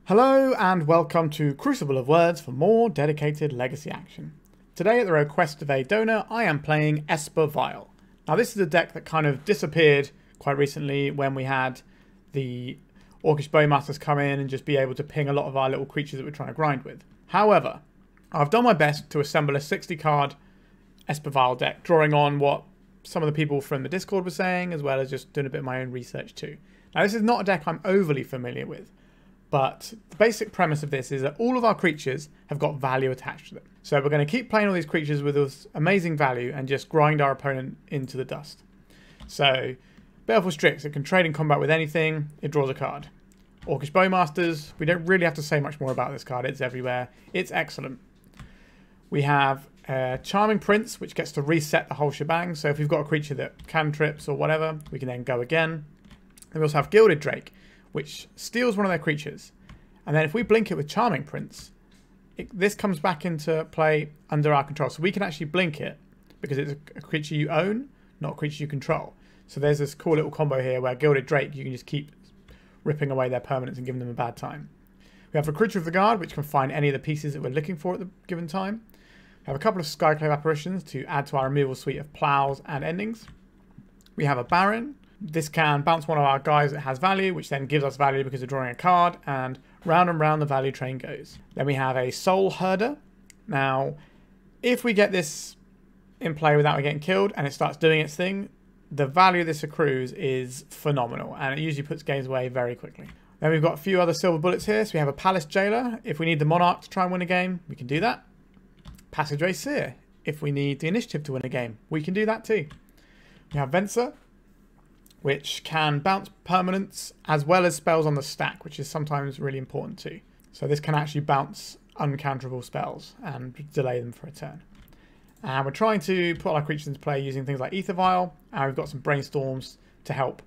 Hello and welcome to Crucible of Words for more dedicated Legacy action. Today at the request of a donor, I am playing Esper Vial. Now this is a deck that kind of disappeared quite recently when we had the Orcish Bowmasters come in and just be able to ping a lot of our little creatures that we're trying to grind with. However, I've done my best to assemble a 60 card Esper Vial deck, drawing on what some of the people from the Discord were saying, as well as just doing a bit of my own research too. Now this is not a deck I'm overly familiar with, but the basic premise of this is that all of our creatures have got value attached to them. So we're going to keep playing all these creatures with this amazing value and just grind our opponent into the dust. So, Baleful Strix, it can trade in combat with anything, it draws a card. Orcish Bowmasters, we don't really have to say much more about this card, it's everywhere, it's excellent. We have Charming Prince, which gets to reset the whole shebang, so if we've got a creature that cantrips or whatever, we can then go again. And we also have Gilded Drake, which steals one of their creatures. And then if we blink it with Charming Prince, this comes back into play under our control. So we can actually blink it because it's a creature you own, not a creature you control. So there's this cool little combo here where Gilded Drake, you can just keep ripping away their permanents and giving them a bad time. We have Recruiter of the Guard, which can find any of the pieces that we're looking for at the given time. We have a couple of Skyclave Apparitions to add to our removal suite of Plows and Endings. We have a Baron. This can bounce one of our guys that has value, which then gives us value because we're drawing a card, and round the value train goes. Then we have a Soulherder. Now, if we get this in play without it getting killed and it starts doing its thing, the value this accrues is phenomenal, and it usually puts games away very quickly. Then we've got a few other silver bullets here. So we have a Palace Jailer. If we need the Monarch to try and win a game, we can do that. Passageway Seer. If we need the initiative to win a game, we can do that too. We have Venser, which can bounce permanents as well as spells on the stack, which is sometimes really important too. So this can actually bounce uncounterable spells and delay them for a turn. And we're trying to put our creatures into play using things like Ether Vial, and we've got some Brainstorms to help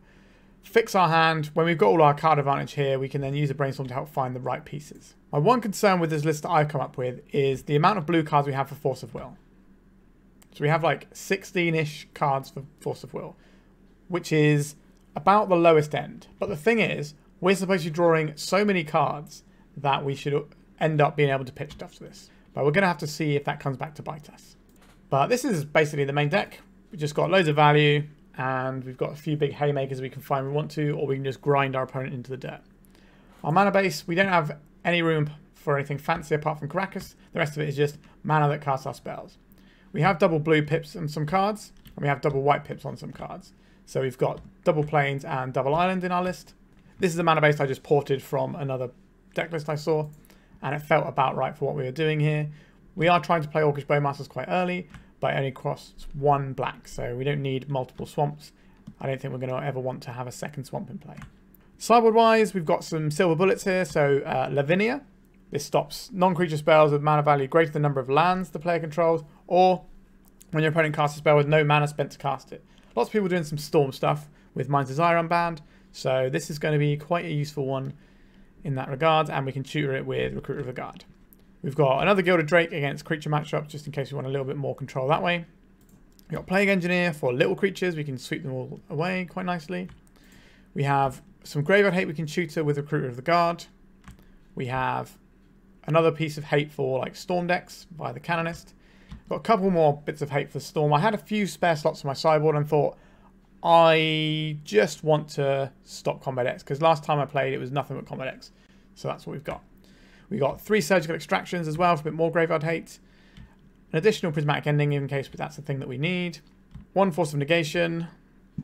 fix our hand. When we've got all our card advantage here, we can then use a Brainstorm to help find the right pieces. My one concern with this list that I've come up with is the amount of blue cards we have for Force of Will. So we have like 16-ish cards for Force of Will, which is about the lowest end. But the thing is, we're supposed to be drawing so many cards that we should end up being able to pitch stuff to this. But we're going to have to see if that comes back to bite us. But this is basically the main deck. We've just got loads of value, and we've got a few big haymakers we can find we want to, or we can just grind our opponent into the dirt. Our mana base, we don't have any room for anything fancy apart from Karakas. The rest of it is just mana that casts our spells. We have double blue pips on some cards, and we have double white pips on some cards. So we've got double plains and double island in our list. This is a mana base I just ported from another deck list I saw, and it felt about right for what we were doing here. We are trying to play Orcish Bowmasters quite early, but it only costs one black, so we don't need multiple swamps. I don't think we're going to ever want to have a second swamp in play. Sideboard wise, we've got some silver bullets here. So Lavinia. This stops non-creature spells with mana value greater than the number of lands the player controls, or when your opponent casts a spell with no mana spent to cast it. Lots of people doing some Storm stuff with Mind's Desire unbanned, so this is going to be quite a useful one in that regard, and we can tutor it with Recruiter of the Guard. We've got another Gilded Drake against creature matchups, just in case we want a little bit more control that way. We've got Plague Engineer for little creatures, we can sweep them all away quite nicely. We have some Graveyard Hate we can tutor with Recruiter of the Guard. We have another piece of hate for like Storm decks via the Canonist. Got a couple more bits of hate for Storm. I had a few spare slots on my sideboard and thought, I just want to stop combat decks, because last time I played it was nothing but combat decks. So that's what we've got. We got 3 surgical extractions as well for a bit more graveyard hate. An additional prismatic ending in case that's the thing that we need. 1 Force of Negation.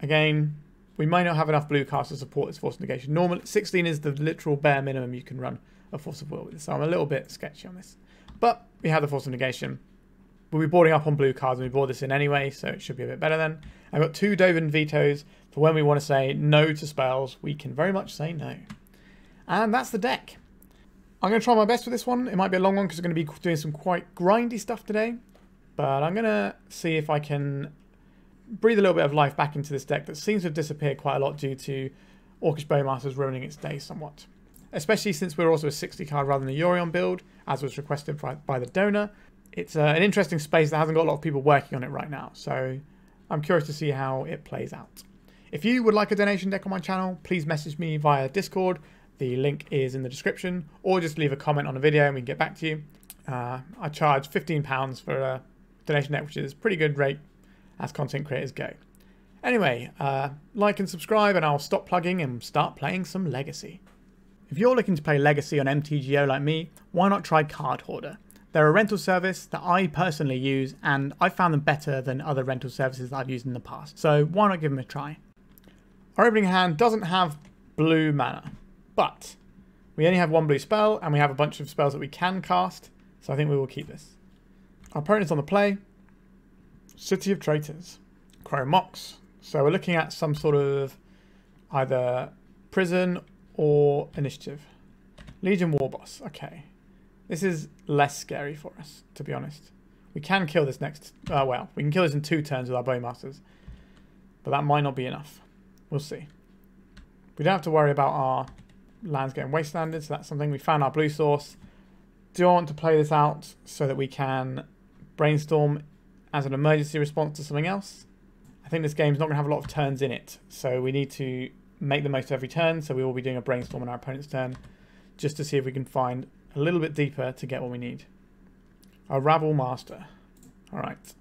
Again, we might not have enough blue cards to support this Force of Negation. Normally 16 is the literal bare minimum you can run a Force of Will with, so I'm a little bit sketchy on this. But we have the Force of Negation. We'll be boarding up on blue cards, and we board this in anyway, so it should be a bit better then. I've got 2 Dovin vetoes for when we want to say no to spells. We can very much say no. And that's the deck. I'm going to try my best with this one. It might be a long one because I'm going to be doing some quite grindy stuff today. But I'm going to see if I can breathe a little bit of life back into this deck that seems to have disappeared quite a lot due to Orcish Bowmasters ruining its day somewhat. Especially since we're also a 60 card rather than a Yorion build, as was requested by the donor. It's an interesting space that hasn't got a lot of people working on it right now, so I'm curious to see how it plays out. If you would like a donation deck on my channel, please message me via Discord. the link is in the description, or just leave a comment on the video and we can get back to you. I charge £15 for a donation deck, which is a pretty good rate as content creators go. Anyway, like and subscribe, and I'll stop plugging and start playing some Legacy. If you're looking to play Legacy on MTGO like me, why not try Card Hoarder? They're a rental service that I personally use, and I found them better than other rental services that I've used in the past. So why not give them a try? Our opening hand doesn't have blue mana, but we only have one blue spell, and we have a bunch of spells that we can cast, so I think we will keep this. Our opponent's on the play. City of Traitors. Crow Mox. So we're looking at some sort of either prison or initiative. Legion Warboss. Okay. This is less scary for us, to be honest. We can kill this next... well, we can kill this in 2 turns with our Bowmasters. But that might not be enough. We'll see. We don't have to worry about our lands getting wastelanded, so that's something. We found our blue source. Do I want to play this out so that we can brainstorm as an emergency response to something else? I think this game's not going to have a lot of turns in it, so we need to make the most of every turn, so we will be doing a brainstorm on our opponent's turn, just to see if we can find a little bit deeper to get what we need. Our Rabble Master. Alright.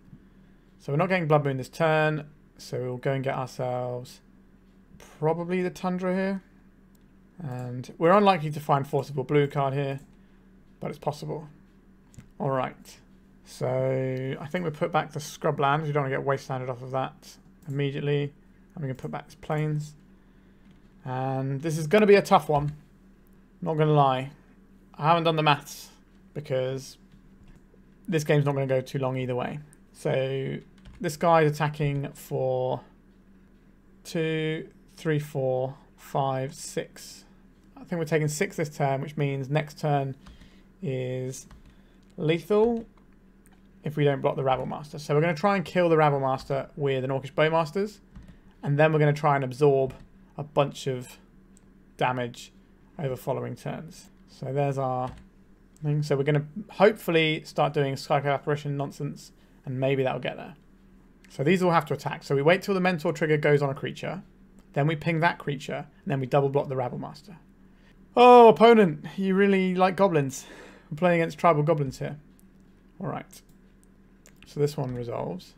So we're not getting Blood Moon this turn, so we'll go and get ourselves probably the Tundra here. And we're unlikely to find Forcible Blue card here, but it's possible. Alright. So I think we put back the Scrubland. We don't want to get wastelanded off of that immediately. And we can put back this Plains. And this is going to be a tough one. Not going to lie. I haven't done the maths because this game's not going to go too long either way. So this guy's attacking for 2, 3, 4, 5, 6. I think we're taking 6 this turn, which means next turn is lethal if we don't block the Rabble Master. So we're going to try and kill the Rabble Master with an Orcish Bowmasters, and then we're going to try and absorb a bunch of damage over following turns. So there's our thing. So we're going to hopefully start doing Skyclave Apparition nonsense, and maybe that'll get there. So these all have to attack. So we wait till the Mentor trigger goes on a creature, then we ping that creature, and then we double block the Rabble Master. Oh, opponent, you really like goblins. We're playing against tribal goblins here. Alright. So this one resolves.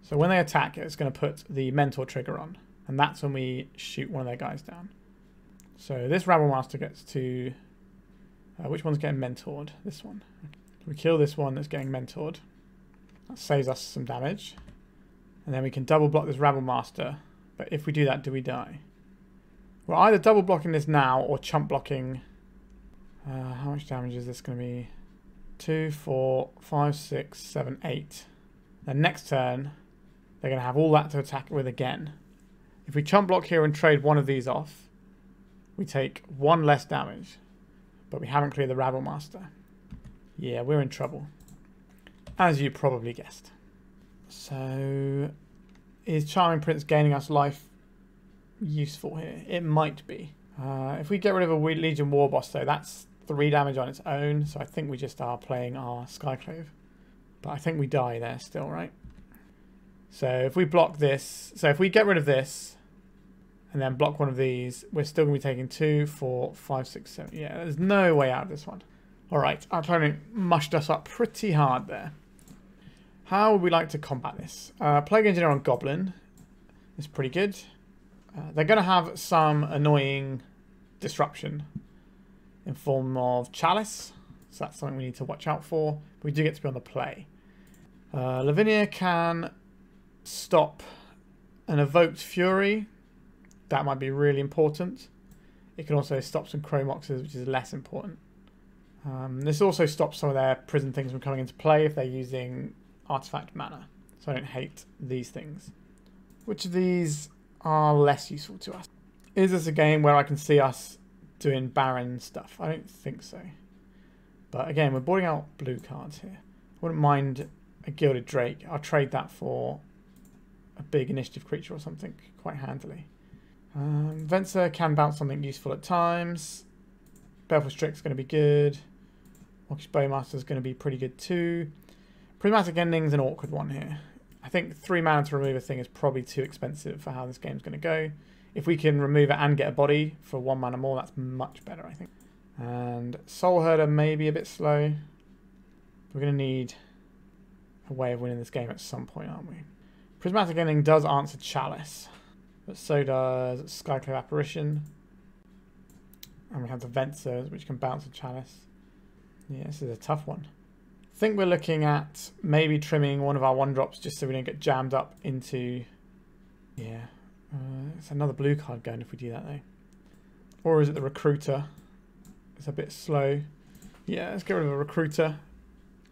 So when they attack, it's going to put the Mentor trigger on. And that's when we shoot one of their guys down. So this Rabble Master gets to... which one's getting mentored? This one. We kill this one that's getting mentored. That saves us some damage. And then we can double block this Rabble Master. But if we do that, do we die? We're either double blocking this now or chump blocking... how much damage is this going to be? 2, 4, 5, 6, 7, 8. Then next turn, they're going to have all that to attack with again. If we chump block here and trade one of these off, we take 1 less damage. But we haven't cleared the Rabble Master. Yeah, we're in trouble. As you probably guessed. So, is Charming Prince gaining us life useful here? It might be. If we get rid of a Legion Warboss, though, that's 3 damage on its own. So I think we just are playing our Skyclave. But I think we die there still, right? So if we block this, so if we get rid of this and then block one of these, we're still going to be taking 2, 4, 5, 6, 7. Yeah, there's no way out of this one. All right, our opponent mushed us up pretty hard there. How would we like to combat this? Plague Engineer on Goblin is pretty good. They're going to have some annoying disruption in form of Chalice. So that's something we need to watch out for. But we do get to be on the play. Lavinia can stop an Evoked Fury. That might be really important. It can also stop some Crow Moxes, which is less important. This also stops some of their prison things from coming into play if they're using artifact mana. So I don't hate these things. Which of these are less useful to us? Is this a game where I can see us doing Baron stuff? I don't think so. But again, we're boarding out blue cards here. I wouldn't mind a Gilded Drake. I'll trade that for a big initiative creature or something quite handily. Venser can bounce something useful at times. Baleful Strix is going to be good. Orcish Bowmasters is going to be pretty good too. Prismatic Ending is an awkward one here. I think 3 mana to remove a thing is probably too expensive for how this game's going to go. if we can remove it and get a body for 1 mana more, that's much better, I think. And Soulherder may be a bit slow. We're going to need a way of winning this game at some point, aren't we? Prismatic Ending does answer Chalice, but so does Skyclave Apparition. And we have the Venser, which can bounce a Chalice. Yeah, this is a tough one. I think we're looking at maybe trimming one of our 1-drops just so we don't get jammed up into... Yeah, it's another blue card going if we do that though. Or is it the Recruiter? It's a bit slow. Yeah, let's get rid of a Recruiter.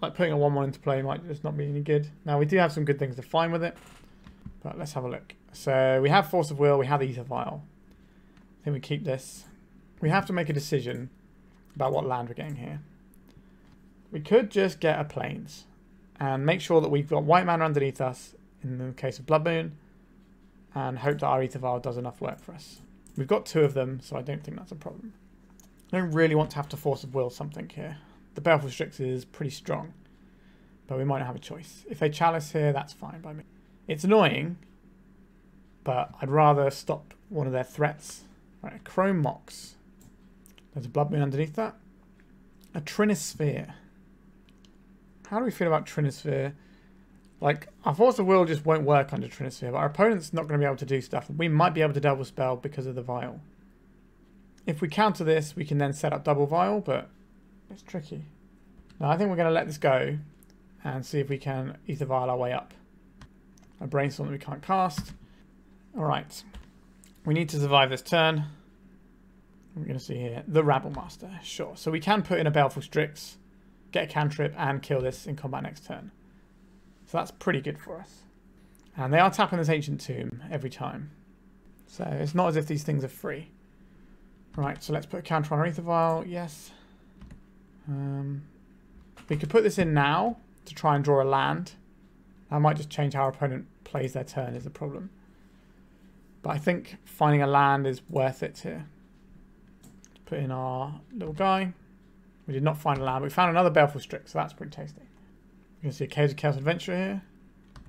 Like putting a 1-1 into play might just not be any good. Now we do have some good things to find with it, but let's have a look. So we have Force of Will, we have the Ether Vial. I think we keep this. We have to make a decision about what land we're getting here. We could just get a Plains and make sure that we've got white mana underneath us in the case of Blood Moon, and hope that our Ether Vial does enough work for us. We've got 2 of them, so I don't think that's a problem. I don't really want to have to Force of Will something here. The Baleful Strix is pretty strong, but we might not have a choice. If they Chalice here, that's fine by me. It's annoying, but I'd rather stop one of their threats. Right, a Chrome Mox. There's a Blood Moon underneath that. A Trinisphere. How do we feel about Trinisphere? Like, our Force of Will just won't work under Trinisphere, but our opponent's not going to be able to do stuff. We might be able to double spell because of the Vial. If we counter this, we can then set up double Vial, but it's tricky. Now, I think we're going to let this go and see if we can Ether Vial our way up. A Brainstorm that we can't cast. Alright. We need to survive this turn. We're going to see here. The Rabblemaster. Sure. So we can put in a Baleful Strix, get a cantrip, and kill this in combat next turn. So that's pretty good for us. And they are tapping this Ancient Tomb every time. So it's not as if these things are free. Right, so let's put a counter on our Ether Vial. Yes. We could put this in now to try and draw a land. That might just change how our opponent plays their turn is the problem. But I think finding a land is worth it here. Let's put in our little guy. We did not find a land, but we found another Baleful Strix, so that's pretty tasty. You can see a Caves of Chaos Adventure here.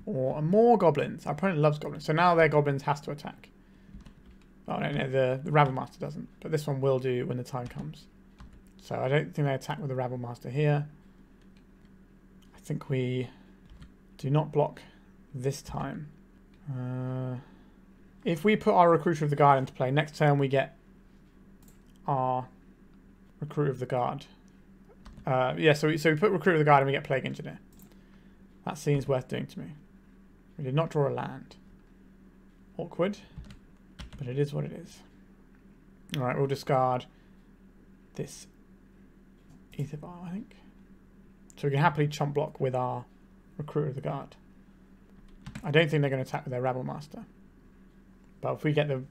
Or more goblins. Our opponent loves goblins. So now their goblins has to attack. Oh no, the Rabblemaster doesn't. But this one will do when the time comes. So I don't think they attack with the Rabblemaster here. I think we do not block this time. If we put our Recruiter of the Guard into play, next turn we get our Recruiter of the Guard. Yeah, so we put Recruiter of the Guard and we get Plague Engineer. That seems worth doing to me. We did not draw a land. Awkward, but it is what it is. Alright, we'll discard this Ether Vial, I think. So we can happily chump block with our Recruiter of the Guard. I don't think they're going to attack with their Rabblemaster. But if we get the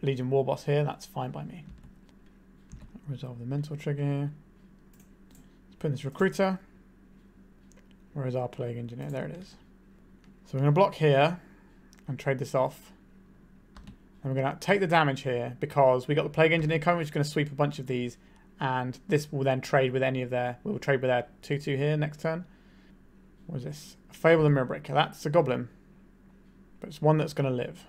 Legion Warboss here, that's fine by me. Resolve the mental trigger here. Let's put in this Recruiter. Where is our Plague Engineer? There it is. So we're going to block here and trade this off. And we're going to take the damage here because we got the Plague Engineer coming, which is going to sweep a bunch of these. And this will then trade with any of their... We'll trade with their 2/2 here next turn. What is this? A Fable and Mirrorbreaker. That's a Goblin. But it's one that's going to live.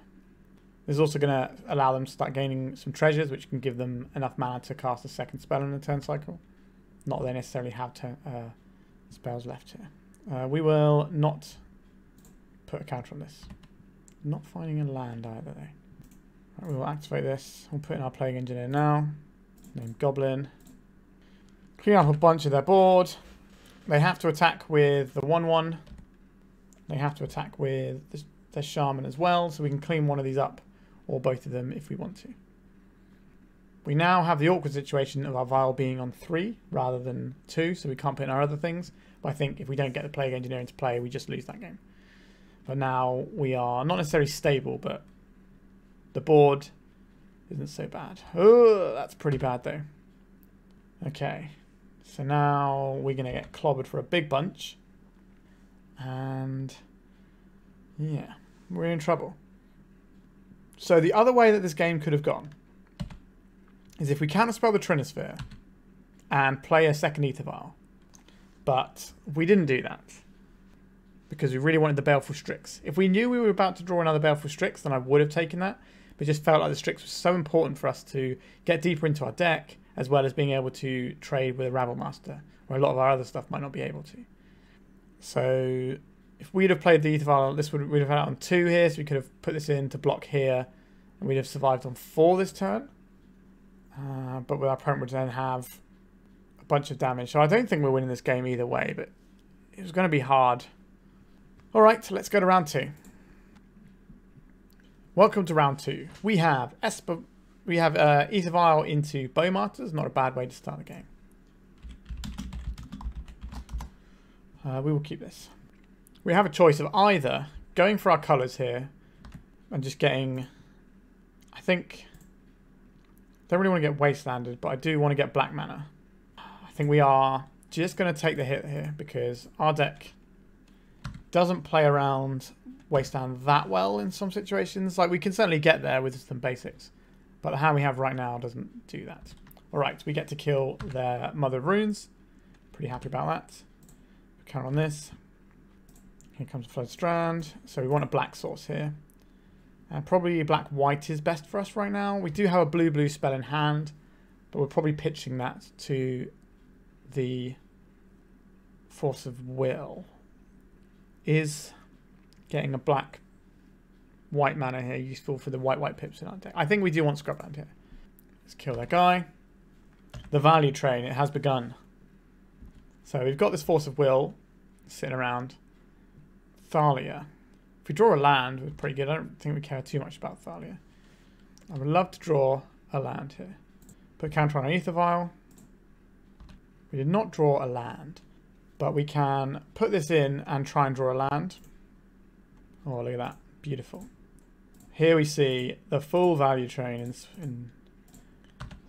This is also going to allow them to start gaining some treasures, which can give them enough mana to cast a second spell in a turn cycle. Not that they necessarily have spells left here. We will not put a counter on this. Not finding a land either, though. Right, we will activate this. We'll put in our Plague Engineer now. Named Goblin. Clean up a bunch of their board. They have to attack with the 1/1. They have to attack with their Shaman as well, so we can clean one of these up, or both of them if we want to. We now have the awkward situation of our Vial being on 3 rather than 2, so we can't put in our other things. But I think if we don't get the Plague Engineer into play, we just lose that game. But now we are not necessarily stable, but the board isn't so bad. Oh, that's pretty bad though. Okay, so now we're going to get clobbered for a big bunch. And yeah, we're in trouble. So the other way that this game could have gone is if we counterspell the Trinisphere and play a second Ether Vial. But we didn't do that because we really wanted the Baleful Strix. If we knew we were about to draw another Baleful Strix, then I would have taken that. but just felt like the Strix was so important for us to get deeper into our deck, as well as being able to trade with a Rabblemaster, where a lot of our other stuff might not be able to. So if we'd have played the Aether Vial, we'd have had it on 2 here, so we could have put this in to block here, and we'd have survived on 4 this turn. But with our opponent would then have a bunch of damage. So I don't think we're winning this game either way, but it was going to be hard. Alright, let's go to round 2. Welcome to round 2. We have Aether Vial into Bowmasters, not a bad way to start the game. We will keep this. We have a choice of either going for our colours here and just getting, I think, don't really want to get wastelanded, but I do want to get black mana. I think we are just going to take the hit here because our deck doesn't play around wasteland that well in some situations. Like, we can certainly get there with some basics, but the hand we have right now doesn't do that. Alright, we get to kill their Mother of Runes. Pretty happy about that. Count on this. Here comes a Flooded Strand. So we want a black source here. Probably black-white is best for us right now. We do have a blue-blue spell in hand, but we're probably pitching that to the Force of Will. Is getting a black-white mana here useful for the white-white pips in our deck? I think we do want Scrubland here. Let's kill that guy. The value train, it has begun. So we've got this Force of Will sitting around. Thalia. If we draw a land, we're pretty good. I don't think we care too much about Thalia. I would love to draw a land here. Put counter on our Aether Vial. We did not draw a land, but we can put this in and try and draw a land. Oh, look at that. Beautiful. Here we see the full value train. So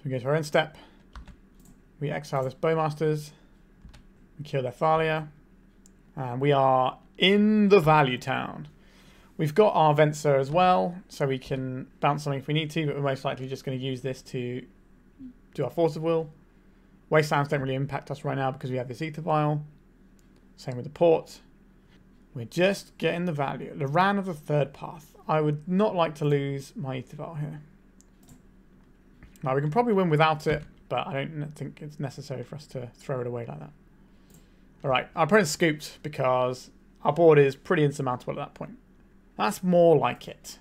we go to our end step. We exile this Bowmasters. We kill their Thalia. And we are in the value town. We've got our Venser as well, so we can bounce something if we need to, but we're most likely just going to use this to do our Force of Will. Wastelands don't really impact us right now because we have this Aether Vial. Same with the port. We're just getting the value. The Ran of the third path. I would not like to lose my Aether Vial here. Now, we can probably win without it, but I don't think it's necessary for us to throw it away like that. Alright, our opponent's scooped because our board is pretty insurmountable at that point. That's more like it.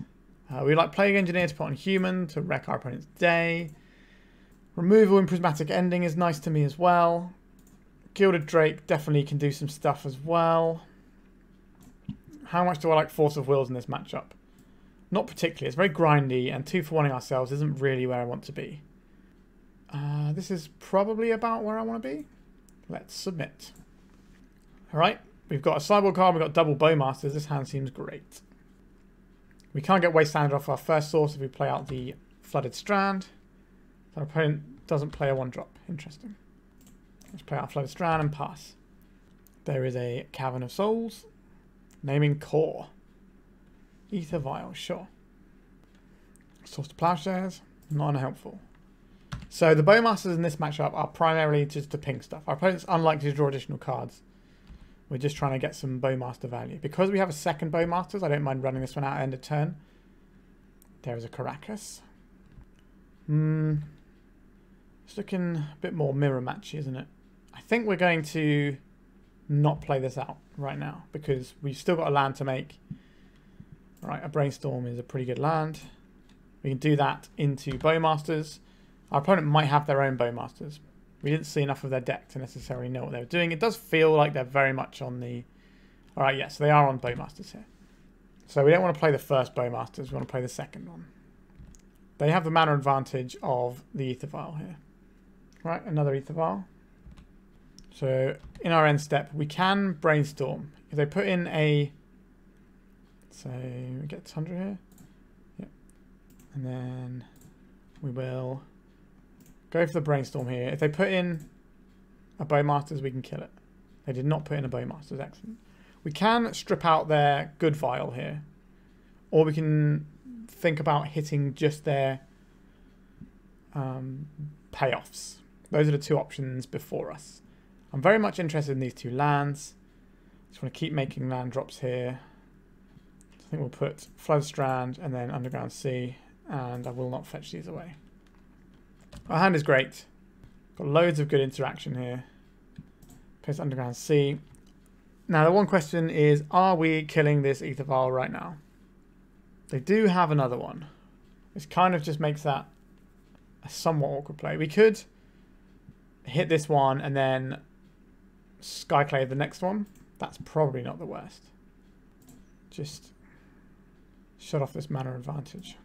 We like Plague Engineer to put on human to wreck our opponent's day. Removal in Prismatic Ending is nice to me as well. Gilded Drake definitely can do some stuff as well. How much do I like Force of Wills in this matchup? Not particularly. It's very grindy, and 2-for-1ing ourselves isn't really where I want to be. This is probably about where I want to be. Let's submit. Alright, we've got a sideboard card, we've got double Bowmasters. This hand seems great. We can't get wastelanded off our first source if we play out the Flooded Strand. So our opponent doesn't play a 1-drop. Interesting. Let's play out Flooded Strand and pass. There is a Cavern of Souls. Naming Core. Aether Vial, sure. Source to Plowshares, not unhelpful. So the Bowmasters in this matchup are primarily just to ping stuff. Our opponent's unlikely to draw additional cards. We're just trying to get some Bowmaster value. Because we have a second Bowmasters, I don't mind running this one out at end of turn. There is a Karakas. It's looking a bit more mirror matchy, isn't it? I think we're going to not play this out right now because we've still got a land to make. Right, a Brainstorm is a pretty good land. We can do that into Bowmasters. Our opponent might have their own Bowmasters. We didn't see enough of their deck to necessarily know what they were doing. It does feel like they're very much on the... Alright, yes, they are on Bowmasters here. So we don't want to play the first Bowmasters, we want to play the second one. They have the mana advantage of the Aether Vial here. Right, another Aether Vial. So in our end step, we can Brainstorm. If they put in a... So we get Tundra here. Yep. And then we will go for the Brainstorm here. If they put in a Bowmasters, we can kill it. They did not put in a Bowmasters. Excellent. We can strip out their good Vial here. Or we can think about hitting just their payoffs. Those are the two options before us. I'm very much interested in these two lands. Just want to keep making land drops here. I think we'll put Flooded Strand and then Underground Sea And I will not fetch these away. Our hand is great. Got loads of good interaction here. Place Underground Sea. Now the one question is, are we killing this Ether Vial right now? They do have another one. This kind of just makes that a somewhat awkward play. We could hit this one and then Skyclave the next one. That's probably not the worst. Just shut off this mana advantage.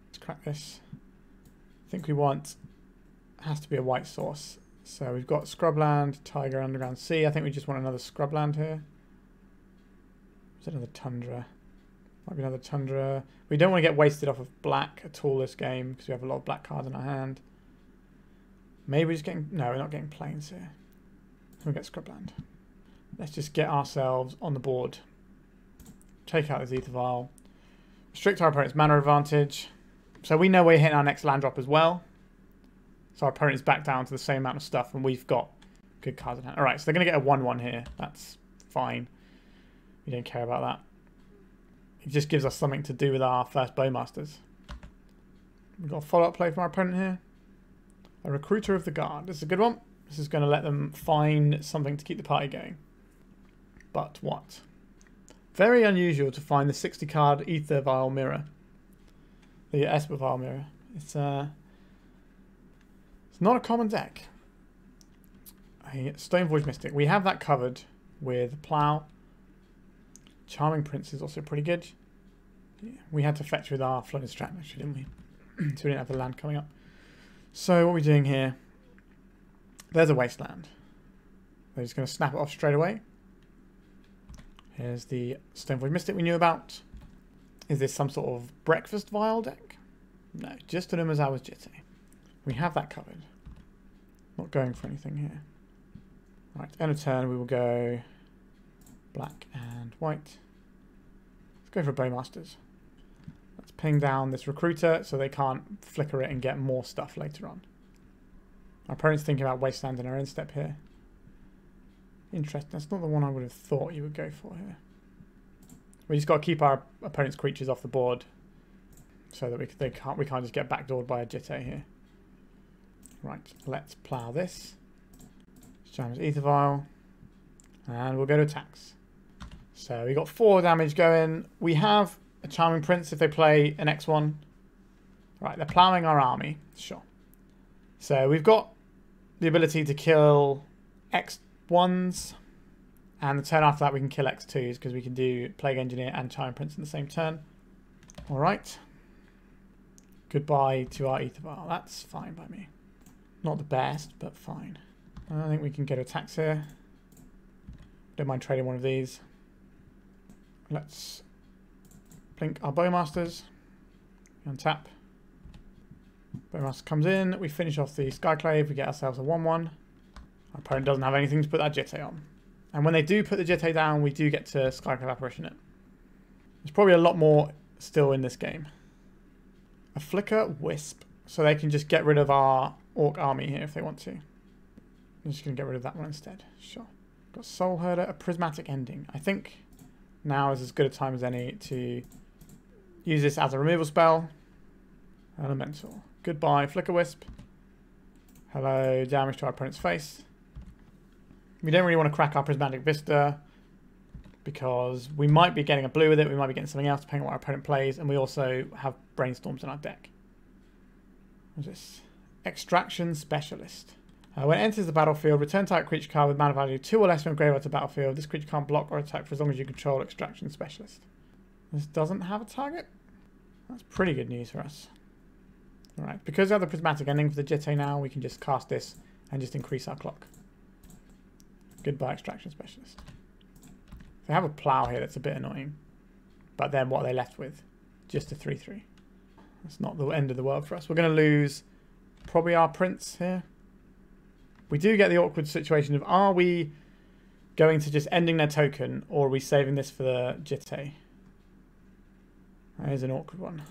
Let's crack this. I think we want, has to be a white source. So we've got Scrubland, Tiger, Underground Sea. I think we just want another Scrubland here. Is it another Tundra? Might be another Tundra. We don't want to get wasted off of black at all this game because we have a lot of black cards in our hand. Maybe we're just getting, no, we're not getting plains here. We'll get Scrubland. Let's just get ourselves on the board. Take out this Ether Vial. Restrict our opponent's mana advantage. So we know we're hitting our next land drop as well. So our opponent's back down to the same amount of stuff and we've got good cards in hand. Alright, so they're going to get a 1-1 here. That's fine. We don't care about that. It just gives us something to do with our first Bowmasters. We've got a follow-up play from our opponent here. A Recruiter of the Guard. This is a good one. This is going to let them find something to keep the party going. But what? Very unusual to find the 60-card Ether Vial mirror. The Esper Vial mirror. It's not a common deck. A Stoneforge Mystic. We have that covered with Plow. Charming Prince is also pretty good. Yeah, we had to fetch with our Flooded Strand, actually, didn't we? So we didn't have the land coming up. So what are we doing here? There's a Wasteland. We're just going to snap it off straight away. Here's the Stoneforge Mystic we knew about. Is this some sort of Breakfast Vial deck? No, just an Umezawa's Jitte. We have that covered. Not going for anything here. Right, end of turn we will go black and white. Let's go for Bowmasters. Let's ping down this Recruiter so they can't flicker it and get more stuff later on. Our opponent's thinking about Wasteland in our end step here. Interesting. That's not the one I would have thought you would go for here. We just got to keep our opponent's creatures off the board so that we can't just get backdoored by a Jitte here. Right, let's plow this. Jam his Ether Vial. And we'll go to attacks. So we got 4 damage going. We have a Charming Prince if they play an X1. Right, they're plowing our army. Sure. So we've got the ability to kill X1s. And the turn after that we can kill X2s because we can do Plague Engineer and Charming Prince in the same turn. Alright. Goodbye to our Ether Vial. That's fine by me. Not the best, but fine. I think we can get attacks here. Don't mind trading one of these. Let's blink our Bowmasters. Untap. Bowmaster comes in. We finish off the Skyclave. We get ourselves a 1-1. Our opponent doesn't have anything to put that Jitte on. And when they do put the Jitte down, we do get to Skyclave Apparition it. There's probably a lot more still in this game. A Flicker Wisp. So they can just get rid of our Orc army here if they want to. I'm just going to get rid of that one instead. Sure. Got Soulherder, a Prismatic Ending. I think now is as good a time as any to use this as a removal spell. Elemental. Goodbye, Flicker Wisp. Hello, damage to our opponent's face. We don't really want to crack our Prismatic Vista because we might be getting a blue with it, we might be getting something else depending on what our opponent plays, and we also have Brainstorms in our deck. What's this? Extraction Specialist. When it enters the battlefield, return type creature card with mana value 2 or less from graveyard to battlefield. This creature can't block or attack for as long as you control Extraction Specialist. This doesn't have a target? That's pretty good news for us. Alright, because we have the Prismatic Ending for the Jitte now, we can just cast this and just increase our clock. Goodbye, Extraction Specialist. They have a Plow here that's a bit annoying. But then what are they left with? Just a 3-3. That's not the end of the world for us. We're going to lose probably our Prince here. We do get the awkward situation of, are we going to just ending their token, or are we saving this for the Jitte? That is an awkward one.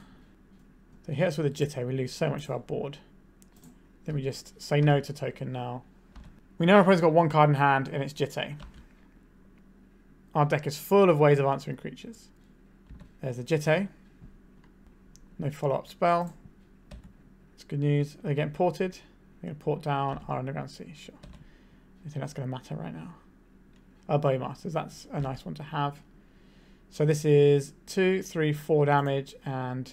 They hit us with a Jitte, we lose so much of our board. Then we just say no to token now. We know our opponent's got 1 card in hand, and it's Jitte. Our deck is full of ways of answering creatures. There's the Jitte. No follow-up spell. That's good news. Are they getting ported? They're going to port down our Underground Sea. Sure. I think that's going to matter right now. Our Bowmasters. That's a nice one to have. So this is 2, 3, 4 damage, and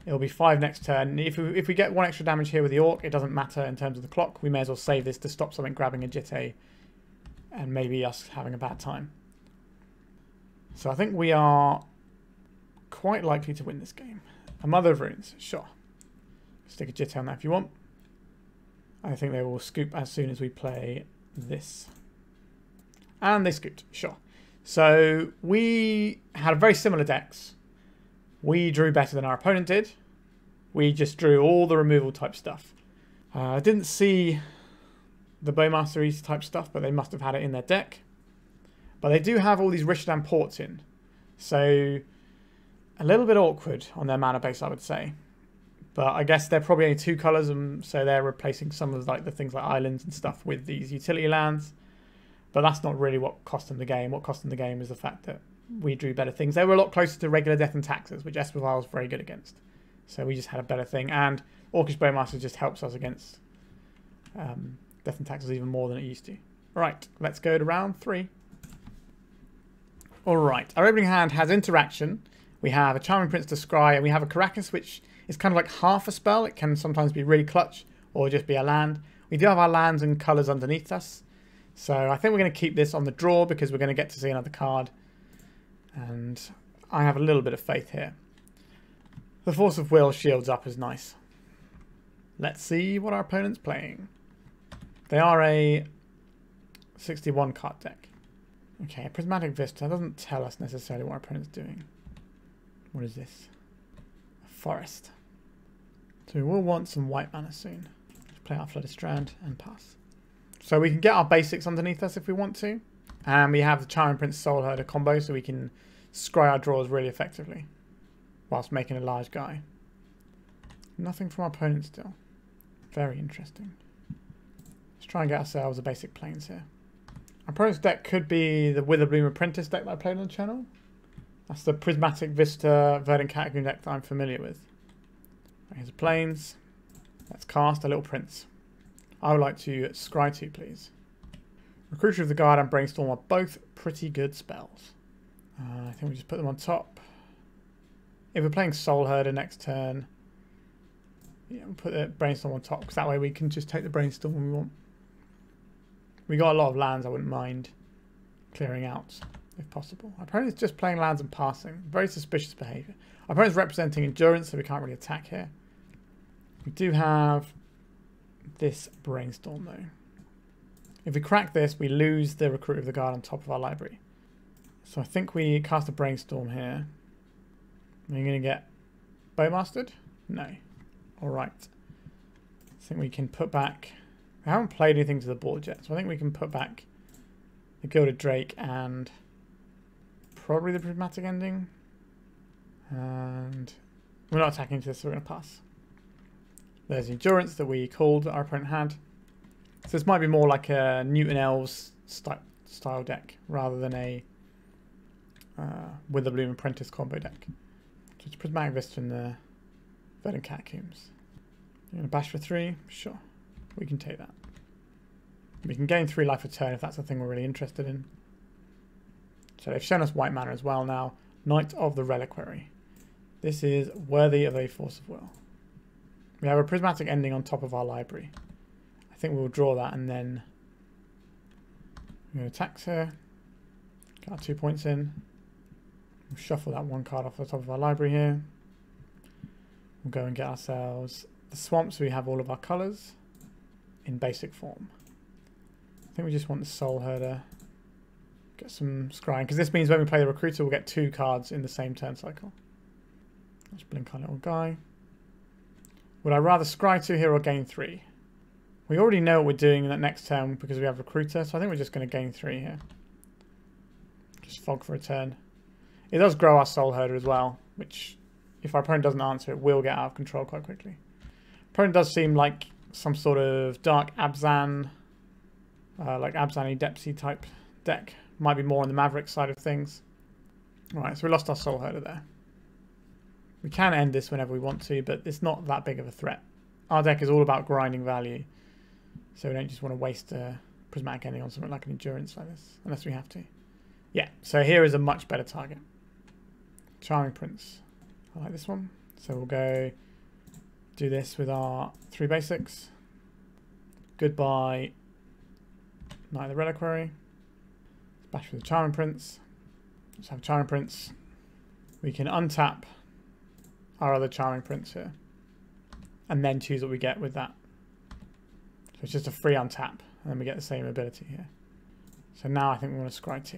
it'll be 5 next turn. If we get 1 extra damage here with the Orc, it doesn't matter in terms of the clock. We may as well save this to stop something grabbing a Jitte and maybe us having a bad time. So I think we are quite likely to win this game. A Mother of Runes, sure. Stick a Jitte on that if you want. I think they will scoop as soon as we play this. And they scooped, sure. So we had very similar decks. We drew better than our opponent did. We just drew all the removal type stuff. I didn't see the Bowmasteries type stuff, but they must have had it in their deck. But they do have all these Rishadan ports in. So a little bit awkward on their mana base, I would say. But I guess they're probably only 2 colours, and so they're replacing some of like the things like islands and stuff with these utility lands. But that's not really what cost them the game. What cost them the game is the fact that we drew better things. They were a lot closer to regular Death and Taxes, which Esper Vial is very good against. So we just had a better thing. And Orcish Bowmasters just helps us against Death and Taxes even more than it used to. Alright, let's go to round 3. Alright, our opening hand has interaction. We have a Charming Prince to scry, and we have a Karakas, which is kind of like half a spell. It can sometimes be really clutch, or just be a land. We do have our lands and colours underneath us. So I think we're going to keep this on the draw, because we're going to get to see another card. And I have a little bit of faith here. The Force of Will shields up is nice. Let's see what our opponent's playing. They are a 61 card deck. Okay, Prismatic Vista doesn't tell us necessarily what our opponent's doing. What is this? A forest. So we will want some white mana soon. Let's play our Flooded Strand and pass. So we can get our basics underneath us if we want to. And we have the Charming Prince Soulherder combo, so we can scry our draws really effectively whilst making a large guy. Nothing from our opponent still. Very interesting. Let's try and get ourselves a basic plains here. Our opponent's deck could be the Witherbloom Apprentice deck that I played on the channel. That's the Prismatic Vista Verdant Catacomb deck that I'm familiar with. Here's the plains. Let's cast a little prince. I would like to scry 2, please. Recruiter of the Guard and Brainstorm are both pretty good spells. I think we just put them on top. If we're playing Soulherder next turn, yeah, we'll put the Brainstorm on top, because that way we can just take the Brainstorm when we want. We got a lot of lands I wouldn't mind clearing out, if possible. Our opponent's just playing lands and passing. Very suspicious behaviour. Our opponent's representing Endurance, so we can't really attack here. We do have this Brainstorm, though. If we crack this, we lose the Recruiter of the Guard on top of our library. So I think we cast a Brainstorm here. Are you going to get Bowmastered? No. Alright. I think we can put back... I haven't played anything to the board yet, so I think we can put back the Gilded Drake and probably the Prismatic Ending. And we're not attacking into this, so we're going to pass. There's the Endurance that we called that our opponent had. So this might be more like a Newton Elves style deck rather than a Witherbloom Apprentice combo deck. So it's Prismatic Vista and the Verdant Catacombs. You're going to bash for 3? Sure. We can take that. We can gain 3 life a turn if that's the thing we're really interested in. So they've shown us white mana as well now. Knight of the Reliquary. This is worthy of a Force of Will. We have a Prismatic Ending on top of our library. I think we'll draw that and then we're going to attack here. Get our 2 points in. We'll shuffle that 1 card off the top of our library here. We'll go and get ourselves the swamp, so we have all of our colours in basic form. I think we just want the Soulherder. Get some scrying, because this means when we play the Recruiter, we'll get 2 cards in the same turn cycle. Let's blink our little guy. Would I rather scry 2 here or gain 3? We already know what we're doing in that next turn because we have Recruiter, so I think we're just going to gain 3 here. Just fog for a turn. It does grow our Soulherder as well, which, if our opponent doesn't answer, it will get out of control quite quickly. Opponent does seem like some sort of Dark Abzan, like Abzan Depsy type deck. Might be more on the Maverick side of things. Alright, so we lost our Soulherder there. We can end this whenever we want to, but it's not that big of a threat. Our deck is all about grinding value, so we don't just want to waste a Prismatic Ending on something like an Endurance like this, unless we have to. Yeah, so here is a much better target. Charming Prince. I like this one. So we'll go do this with our 3 basics. Goodbye Knight of the Reliquary. Bash with the Charming Prince. Let's have Charming Prince. We can untap our other Charming Prince here. And then choose what we get with that. So it's just a free untap. And then we get the same ability here. So now I think we want to scry 2.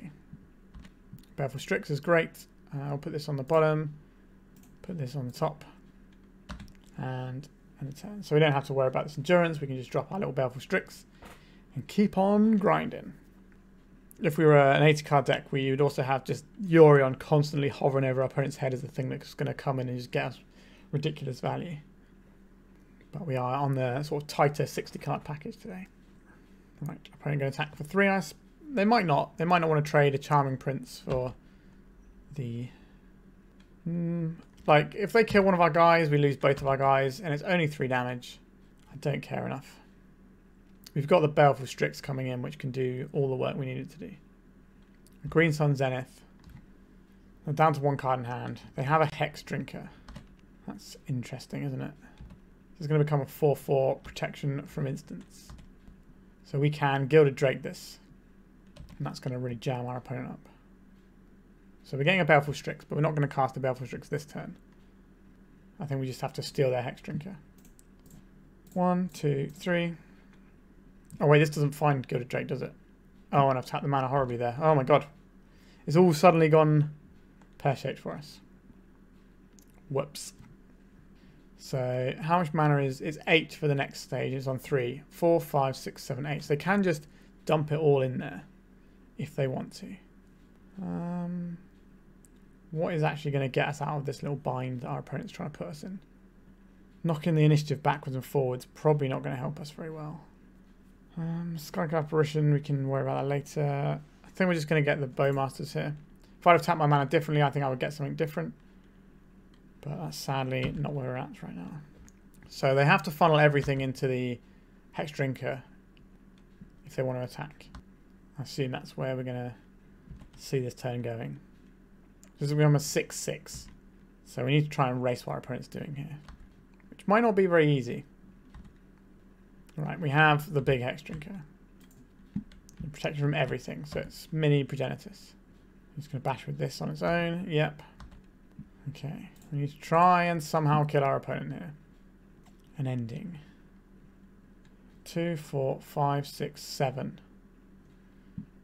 Baleful Strix is great. I'll put this on the bottom. Put this on the top. And a turn. So we don't have to worry about this Endurance. We can just drop our little Baleful Strix. And keep on grinding. If we were an 80 card deck, we would also have just Yorion constantly hovering over our opponent's head as the thing that's going to come in and just get us ridiculous value. But we are on the sort of tighter 60 card package today. Right, opponent going to attack for 3 ice. They might not. They might not want to trade a Charming Prince for the... like, if they kill one of our guys, we lose both of our guys, and it's only 3 damage. I don't care enough. We've got the Baleful Strix coming in, which can do all the work we need it to do. Green Sun Zenith. They're down to 1 card in hand. They have a Hex Drinker. That's interesting, isn't it? This is going to become a 4/4 protection from instants. So we can Gilded Drake this. And that's going to really jam our opponent up. So we're getting a Baleful Strix, but we're not going to cast a Baleful Strix this turn. I think we just have to steal their Hex Drinker. 1, 2, 3. Oh wait, this doesn't find Gilded Drake, does it? Oh, and I've tapped the mana horribly there. Oh my god. It's all suddenly gone pear-shaped for us. Whoops. So, how much mana is... It's 8 for the next stage. It's on 3. 4, 5, 6, 7, 8. So they can just dump it all in there if they want to. What is actually going to get us out of this little bind that our opponent's trying to put us in? Knocking the initiative backwards and forwards probably not going to help us very well. Skyclave Apparition, we can worry about that later. I think we're just going to get the Bowmasters here. If I'd have tapped my mana differently, I think I would get something different. But that's sadly not where we're at right now. So they have to funnel everything into the Hex Drinker if they want to attack. I assume that's where we're going to see this turn going. This is going to be on a 6/6. So we need to try and race what our opponent's doing here. Which might not be very easy. Right, we have the big Hex Drinker. Protection from everything, so it's mini Progenitus. He's going to bash with this on its own. Yep. Okay, we need to try and somehow kill our opponent here. An ending. 2, 4, 5, 6, 7.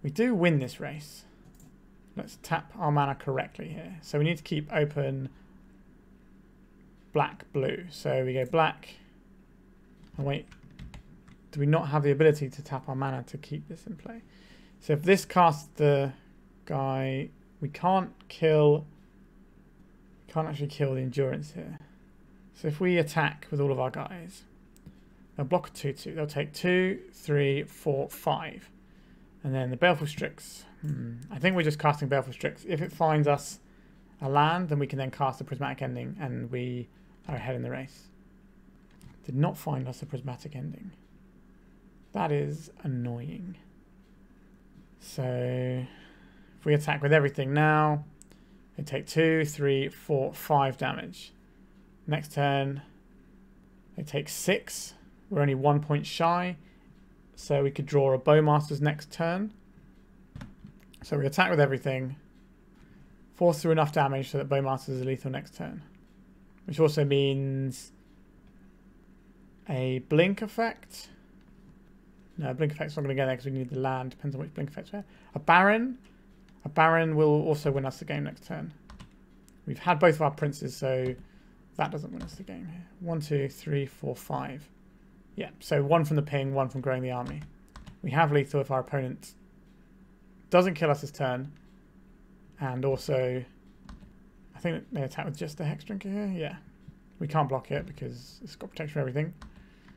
We do win this race. Let's tap our mana correctly here. So we need to keep open black, blue. So we go black. And wait. Do we not have the ability to tap our mana to keep this in play? So if this casts the guy, we can't kill... Can't actually kill the Endurance here. So if we attack with all of our guys, they'll block a 2/2. They'll take 2, 3, 4, 5. And then the Baleful Strix. I think we're just casting Baleful Strix. If it finds us a land, then we can then cast a Prismatic Ending and we are ahead in the race. Did not find us a Prismatic Ending. That is annoying. So if we attack with everything now, they take 2, 3, 4, 5 damage. Next turn, they take 6. We're only 1 point shy. So we could draw a Bowmasters next turn. So we attack with everything. Force through enough damage so that Bowmasters is lethal next turn. Which also means a blink effect. No, blink effect's not going to get there because we need the land. Depends on which blink effect's there. A Baron. A Baron will also win us the game next turn. We've had both of our princes, so that doesn't win us the game here. 1, 2, 3, 4, 5. Yeah, so 1 from the ping, 1 from growing the army. We have lethal if our opponent doesn't kill us this turn. And also, I think they attack with just the Hex Drinker here. Yeah, we can't block it because it's got protection for everything.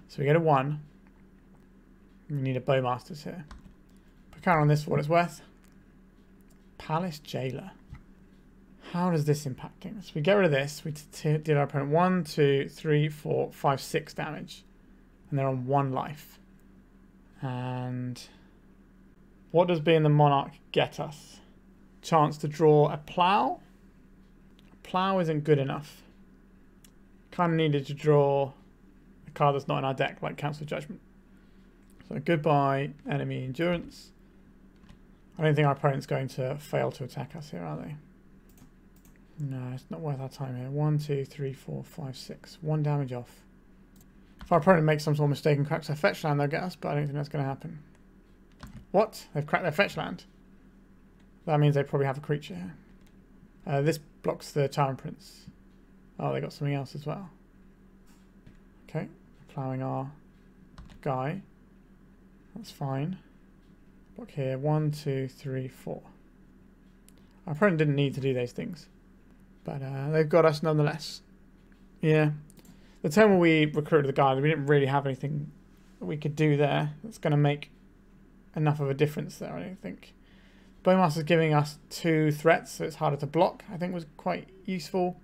So we get a 1. We need a Bowmasters here. Put counter on this for what it's worth. Palace Jailer. How does this impact things? We get rid of this. We did our opponent 1, 2, 3, 4, 5, 6 damage. And they're on 1 life. And what does being the Monarch get us? Chance to draw a Plow. A Plow isn't good enough. Kind of needed to draw a card that's not in our deck, like Council of Judgment. So goodbye, enemy endurance. I don't think our opponent's going to fail to attack us here, are they? No, it's not worth our time here. 1, 2, 3, 4, 5, 6. 1 damage off. If our opponent makes some sort of mistake and cracks their fetch land, they'll get us, but I don't think that's going to happen. What? They've cracked their fetch land? That means they probably have a creature here. This blocks the Charming Prince. Oh, they got something else as well. Okay, ploughing our guy. That's fine. Block here. 1, 2, 3, 4. Our opponent didn't need to do those things. But they've got us nonetheless. Yeah. The turn where we recruited the guard, we didn't really have anything that we could do there that's going to make enough of a difference there, I don't think. Bowmaster's giving us 2 threats, so it's harder to block, I think was quite useful.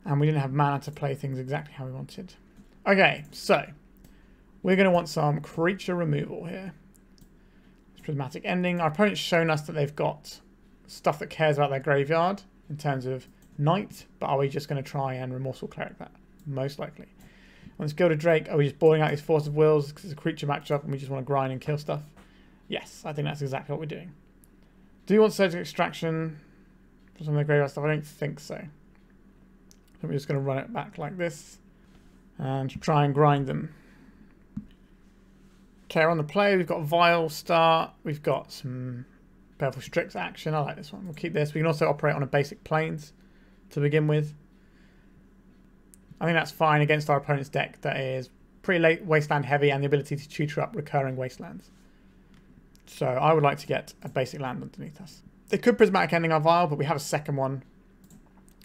And we didn't have mana to play things exactly how we wanted. Okay, so we're going to want some creature removal here. It's Prismatic Ending. Our opponent's shown us that they've got stuff that cares about their graveyard in terms of Knight, but are we just going to try and Remorseful Cleric that? Most likely. On this Gilded Drake, are we just boarding out these Force of Wills because it's a creature matchup and we just want to grind and kill stuff? Yes, I think that's exactly what we're doing. Do you want Surgical Extraction for some of the graveyard stuff? I don't think so. I think we're just going to run it back like this and try and grind them. Okay, on the play, we've got Vial start. We've got some Baleful Strix action. I like this one. We'll keep this. We can also operate on a basic planes to begin with. I think that's fine against our opponent's deck that is pretty late wasteland heavy and the ability to tutor up recurring wastelands. So I would like to get a basic land underneath us. They could Prismatic Ending our Vial, but we have a second one.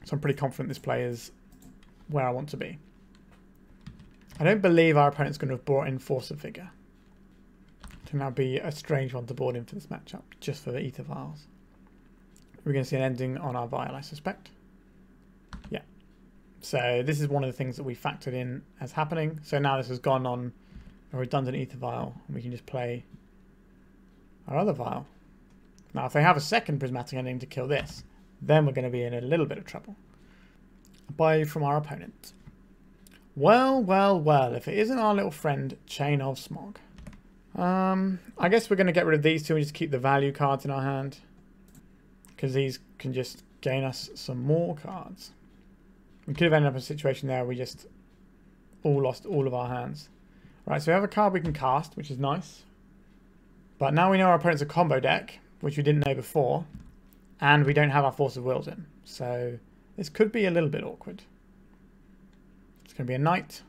So I'm pretty confident this play is where I want to be. I don't believe our opponent's going to have brought in Force of Vigor. I think that would be a strange one to board in for this matchup, just for the Ether Vials. We're going to see an ending on our Vial, I suspect. Yeah. So this is one of the things that we factored in as happening. So now this has gone on a redundant Ether Vial, and we can just play our other Vial. Now, if they have a second Prismatic Ending to kill this, then we're going to be in a little bit of trouble. A buy from our opponent. Well, well, well, if it isn't our little friend, Chain of Smog. I guess we're going to get rid of these two and just keep the value cards in our hand. Because these can just gain us some more cards. We could have ended up in a situation there where we just all lost all of our hands. Right, so we have a card we can cast, which is nice. But now we know our opponent's a combo deck, which we didn't know before. And we don't have our Force of Wills in. So this could be a little bit awkward. It's going to be a Knight.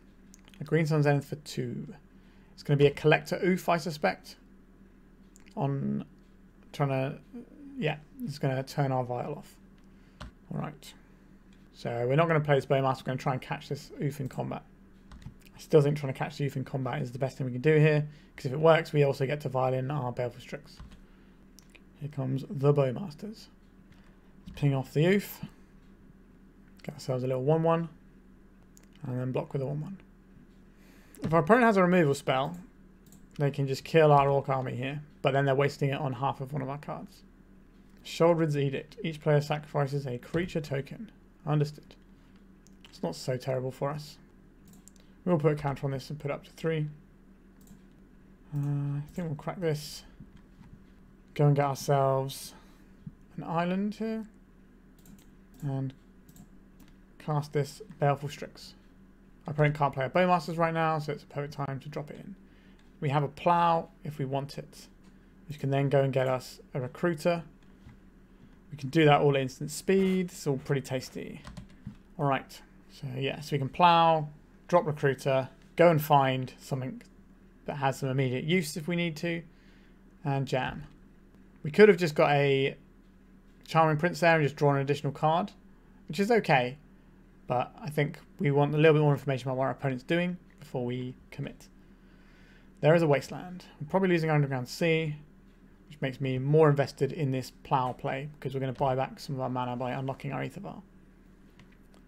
A Green Sun's Zenith for 2. It's going to be a Collector Oof, I suspect. On trying to... Yeah, it's going to turn our Vial off. Alright. So we're not going to play this Bowmaster. We're going to try and catch this Oof in combat. I still think trying to catch the Oof in combat is the best thing we can do here. Because if it works, we also get to vial in our Baleful Strix. Here comes the Bowmasters. Let's ping off the Oof. Get ourselves a little 1-1. And then block with a 1-1. If our opponent has a removal spell, they can just kill our Orc army here. But then they're wasting it on half of one of our cards. Shouldered's Edict. Each player sacrifices a creature token. Understood. It's not so terrible for us. We'll put a counter on this and put up to 3. I think we'll crack this. Go and get ourselves an island here. And cast this Baleful Strix. Our opponent can't play a Bowmasters right now, so it's a perfect time to drop it in. We have a Plow if we want it, which can then go and get us a Recruiter. We can do that all at instant speed. It's all pretty tasty. Alright, so yeah, so we can Plow, drop Recruiter, go and find something that has some immediate use if we need to, and jam. We could have just got a Charming Prince there and just drawn an additional card, which is okay. But I think we want a little bit more information about what our opponent's doing before we commit. There is a Wasteland. We're probably losing our Underground Sea. which makes me more invested in this plow play because we're going to buy back some of our mana by unlocking our Aether Vial.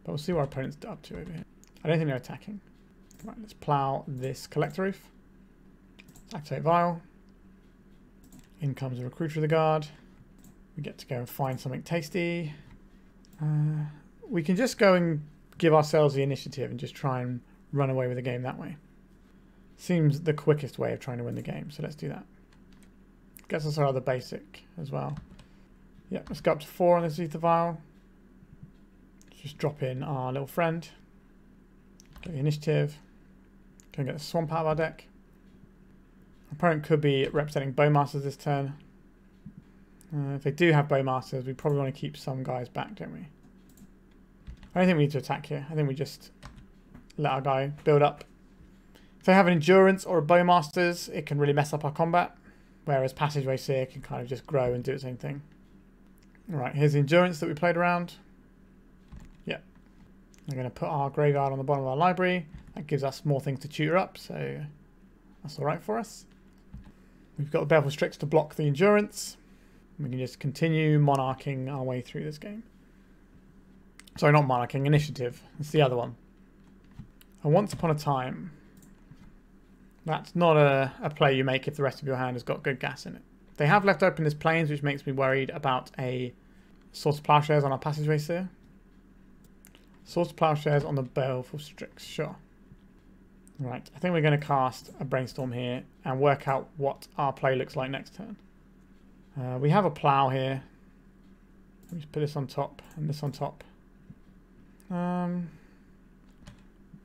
But we'll see what our opponent's up to over here. I don't think they're attacking. Right, let's plow this Collector Roof. Let's activate Vial. In comes a Recruiter of the Guard. We get to go and find something tasty. We can just go and give ourselves the initiative and just try and run away with the game that way. Seems the quickest way of trying to win the game, so let's do that. Gets us our other basic as well. Yep, let's go up to 4 on this Aether Vial. Just drop in our little friend. Get the initiative. Go and get the swamp out of our deck. Our opponent could be representing Bowmasters this turn. If they do have Bowmasters, we probably want to keep some guys back, don't we? I don't think we need to attack here. I think we just let our guy build up. If they have an Endurance or a Bowmasters, it can really mess up our combat. Whereas Passageway Seer can kind of just grow and do its own thing. Alright, here's the Endurance that we played around. Yep. We're going to put our graveyard on the bottom of our library. That gives us more things to tutor up, so that's alright for us. We've got the Baleful Strix to block the Endurance. We can just continue monarching our way through this game. Sorry, not monarching, initiative. It's the other one. And Once Upon a Time. That's not a play you make if the rest of your hand has got good gas in it. They have left open this Plains, which makes me worried about a Source of Plowshares on our Passageway Seer. Source of Plowshares on the Baleful Strix, sure. Right, I think we're going to cast a Brainstorm here and work out what our play looks like next turn. We have a plow here. Let me just put this on top and this on top. I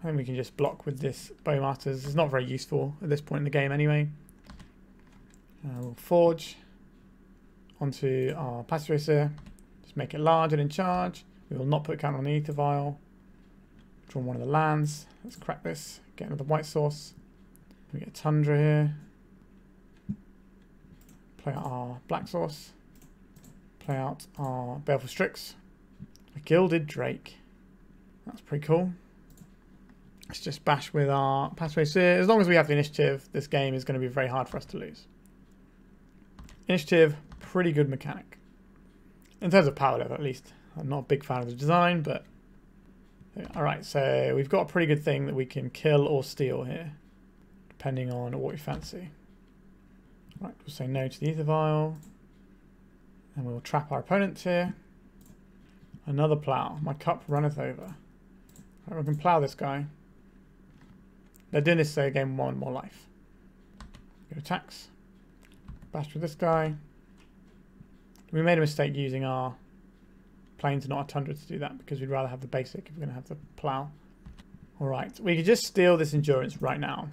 think we can just block with this Bowmasters. It's not very useful at this point in the game anyway. We'll forge onto our Passageway Seer. Just make it large and in charge. We will not put count on the Aether Vial. Draw one of the lands. Let's crack this. Get another white source. We get Tundra here. Play out our black source. Play out our Baleful Strix. A Gilded Drake. That's pretty cool. Let's just bash with our Passageway Seer. As long as we have the initiative, this game is going to be very hard for us to lose. Initiative, pretty good mechanic. In terms of power level, at least. I'm not a big fan of the design, but... Alright, so we've got a pretty good thing that we can kill or steal here. Depending on what we fancy. Right, we'll say no to the Aether Vial. And we'll trap our opponents here. Another plow. My cup runneth over. Right, we can plow this guy. They're doing this so they gain 1 more life. Go attacks. Bash with this guy. We made a mistake using our Plains and not our Tundra to do that because we'd rather have the basic if we're going to have the plow. Alright, we could just steal this Endurance right now.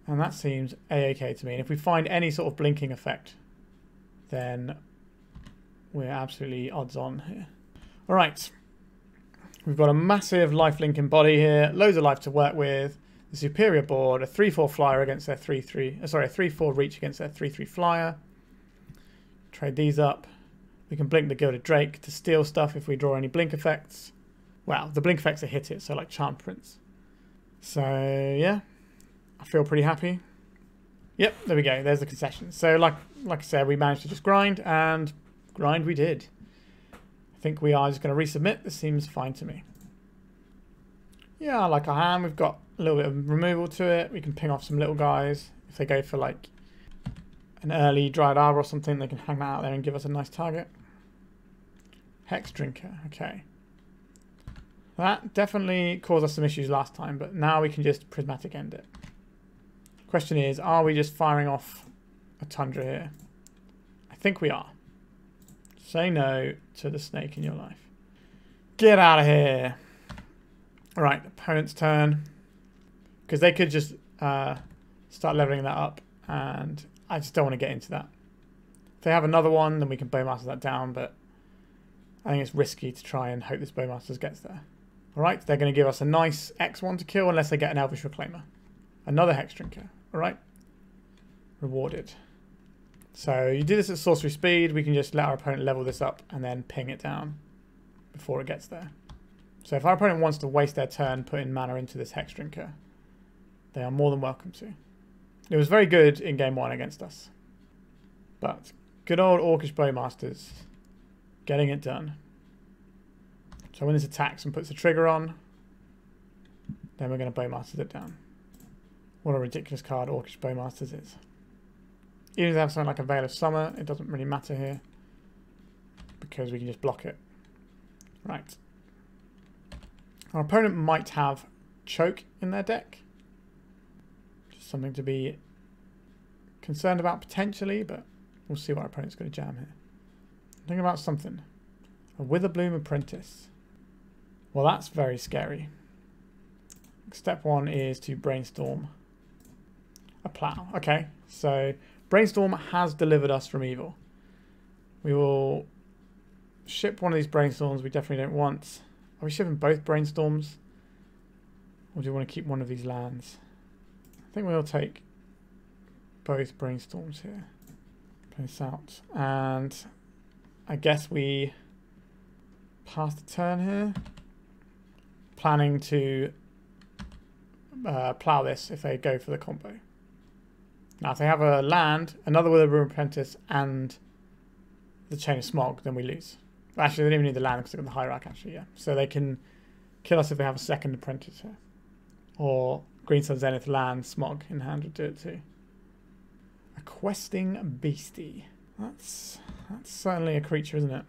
And that seems a-okay to me. And if we find any sort of blinking effect, then we're absolutely odds on here. Alright. We've got a massive lifelinking body here. Loads of life to work with. The superior board, a 3/4 flyer against their 3/3. Sorry, a 3/4 reach against their 3/3 flyer. Trade these up. We can blink the Gilded Drake to steal stuff if we draw any blink effects. Well, the blink effects are hit it, so like Charm Prince. So, yeah. I feel pretty happy. Yep, there we go. There's the concession. So, like I said, we managed to just grind, and grind we did. I think we are just going to resubmit. This seems fine to me. Yeah, I like our hand. We've got a little bit of removal to it. We can ping off some little guys. If they go for like an early Dryad Arbor or something, they can hang that out there and give us a nice target. Hex Drinker, okay. That definitely caused us some issues last time, but now we can just Prismatic End it. Question is, are we just firing off a Tundra here? I think we are. Say no to the snake in your life. Get out of here. Alright, opponent's turn. Because they could just start leveling that up, and I just don't want to get into that. If they have another one, then we can Bowmaster that down, but I think it's risky to try and hope this Bowmasters gets there. Alright, they're going to give us a nice X1 to kill unless they get an Elvish Reclaimer. Another Hex Drinker. Alright. Rewarded. So you do this at sorcery speed, we can just let our opponent level this up and then ping it down before it gets there. So if our opponent wants to waste their turn putting mana into this Hex Drinker, they are more than welcome to. It was very good in game 1 against us. But good old Orcish Bowmasters getting it done. So when this attacks and puts a trigger on, then we're going to Bowmasters it down. What a ridiculous card Orcish Bowmasters is. Even if they have something like a Veil of Summer, it doesn't really matter here, because we can just block it. Right. Our opponent might have Choke in their deck. Just something to be concerned about potentially, but we'll see what our opponent's going to jam here. Think about something. A Witherbloom Apprentice. Well, that's very scary. Step one is to brainstorm a plow. Okay, so brainstorm has delivered us from evil. We will ship one of these brainstorms we definitely don't want. Are we shipping both brainstorms? Or do we want to keep one of these lands? I think we'll take both brainstorms here. Play this out. And I guess we pass the turn here. Planning to plow this if they go for the combo. Now if they have a land, another Witherbloom Apprentice, and the Chain of Smog, then we lose. Actually, they don't even need the land because they've got the Hierarch, actually, yeah. So they can kill us if they have a second Apprentice here. Or Green Sun Zenith land, Smog in hand would do it too. A Questing Beastie. That's certainly a creature, isn't it?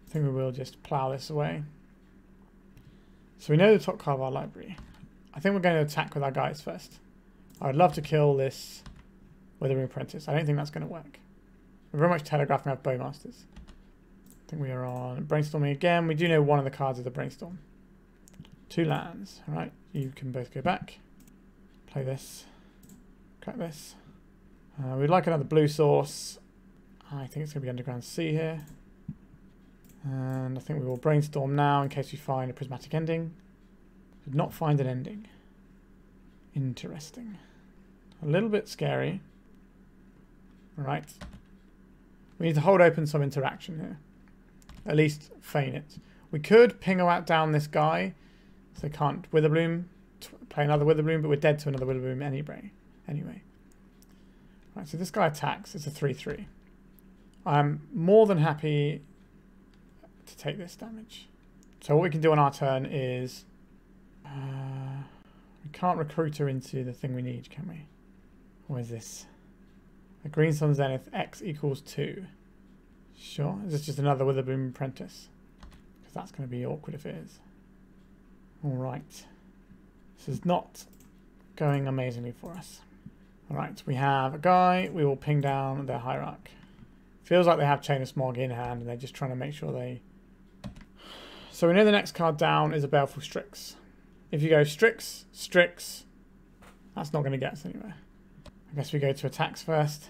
I think we will just plow this away. So we know the top card of our library. I think we're going to attack with our guys first. I would love to kill this Witherbloom Apprentice. I don't think that's going to work. We're very much telegraphing our Bowmasters. I think we are on brainstorming again. We do know one of the cards is the brainstorm. 2 lands. Alright, you can both go back. Play this. Crack this. We'd like another blue source. I think it's going to be Underground Sea here. And I think we will brainstorm now in case we find a Prismatic Ending. Did not find an ending. Interesting. A little bit scary. Right. We need to hold open some interaction here. At least feign it. We could pingo out down this guy. So they can't Witherbloom. Play another Witherbloom, but we're dead to another Witherbloom anyway. Right, so this guy attacks. It's a 3/3. I'm more than happy to take this damage. So what we can do on our turn is we can't recruit her into the thing we need, can we? What is this? A Green Sun Zenith X equals 2. Sure. Is this just another Witherbloom Apprentice? Because that's going to be awkward if it is. Alright. This is not going amazingly for us. Alright, we have a guy. We will ping down their Hierarch. Feels like they have Chain of Smog in hand and they're just trying to make sure they... So we know the next card down is a Baleful Strix. If you go Strix, that's not going to get us anywhere. I guess we go to attacks first.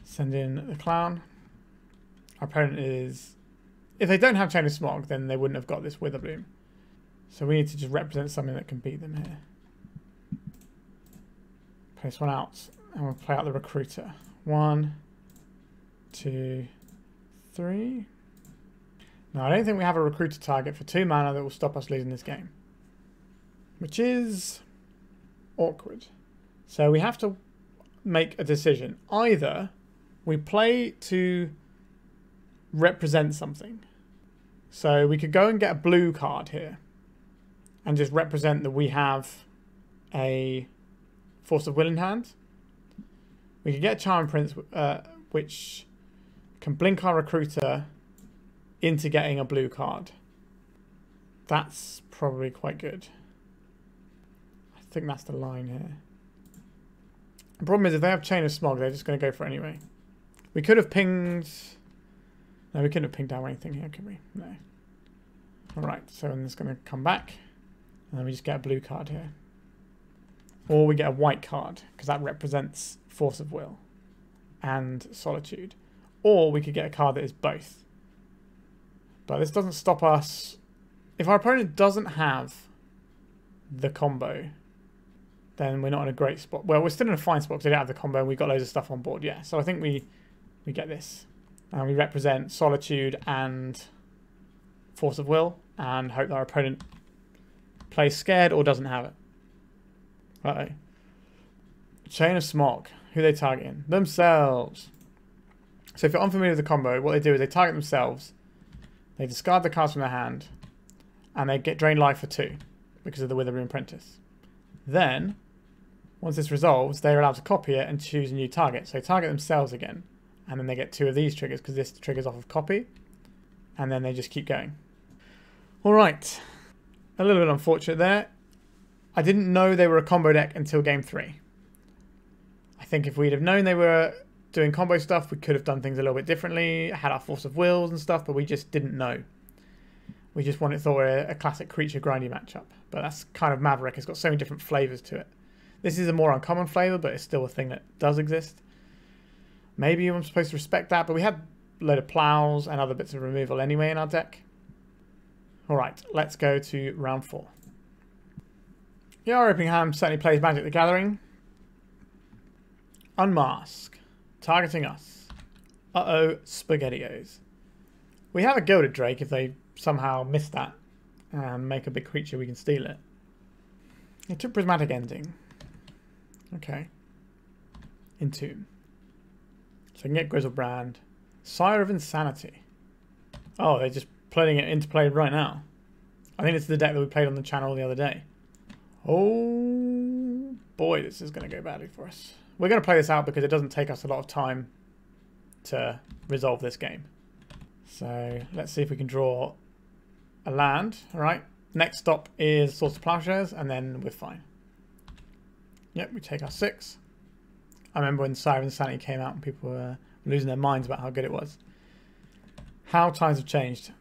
Send in the Clown. Our opponent is... If they don't have Chain of Smog, then they wouldn't have got this Witherbloom. So we need to just represent something that can beat them here. Place one out, and we'll play out the Recruiter. 1, 2, 3. Now, I don't think we have a Recruiter target for 2 mana that will stop us losing this game. Which is awkward. So we have to make a decision. Either we play to represent something. So we could go and get a blue card here and just represent that we have a Force of Will in hand. We could get a Charm Prince, which can blink our Recruiter into getting a blue card. That's probably quite good. I think that's the line here. The problem is if they have Chain of Smog, they're just going to go for it anyway. We could have pinged... No, we couldn't have pinged down anything here, could we? No. Alright, so then it's going to come back. And then we just get a blue card here. Or we get a white card, because that represents Force of Will and Solitude. Or we could get a card that is both. But this doesn't stop us... If our opponent doesn't have the combo, then we're not in a great spot. Well, we're still in a fine spot because they don't have the combo and we've got loads of stuff on board, yeah. So I think we get this. And we represent Solitude and Force of Will and hope that our opponent plays scared or doesn't have it. Uh-oh. Chain of Smog. Who are they targeting? Themselves. So if you're unfamiliar with the combo, what they do is they target themselves, they discard the cards from their hand, and they get drained life for 2 because of the Withering Apprentice. Then, once this resolves, they're allowed to copy it and choose a new target. So they target themselves again, and then they get 2 of these triggers because this triggers off of copy, and then they just keep going. Alright, a little bit unfortunate there. I didn't know they were a combo deck until game 3. I think if we'd have known they were doing combo stuff, we could have done things a little bit differently, had our Force of Wills and stuff, but we just didn't know. We just thought were a classic creature grindy matchup. But that's kind of Maverick. It's got so many different flavours to it. This is a more uncommon flavour, but it's still a thing that does exist. Maybe I'm supposed to respect that, but we had a load of plows and other bits of removal anyway in our deck. Alright, let's go to round 4. Yeah, our opening hand certainly plays Magic the Gathering. Unmask. Targeting us. Uh-oh, SpaghettiOs. We have a Gilded Drake if they somehow miss that and make a big creature, we can steal it. It took Prismatic Ending. Okay. Entomb. So I can get Grizzlebrand. Sire of Insanity. Oh, they're just putting it into play right now. I think it's the deck that we played on the channel the other day. Oh boy, this is going to go badly for us. We're going to play this out because it doesn't take us a lot of time to resolve this game. So let's see if we can draw a land. Alright, next stop is Source of Plowshares, and then we're fine. Yep, we take our 6. I remember when Sire of Insanity came out and people were losing their minds about how good it was. How times have changed.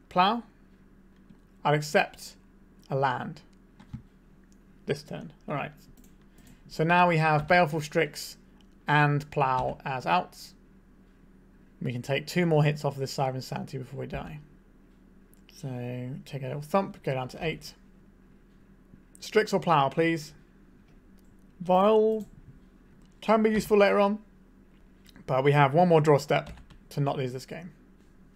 Plow. I'll accept a land this turn. Alright. So now we have Baleful Strix and Plow as outs. We can take 2 more hits off of this Sire of Insanity before we die. So take a little thump, go down to 8. Strix or Plow, please. Vial can be useful later on, but we have 1 more draw step to not lose this game.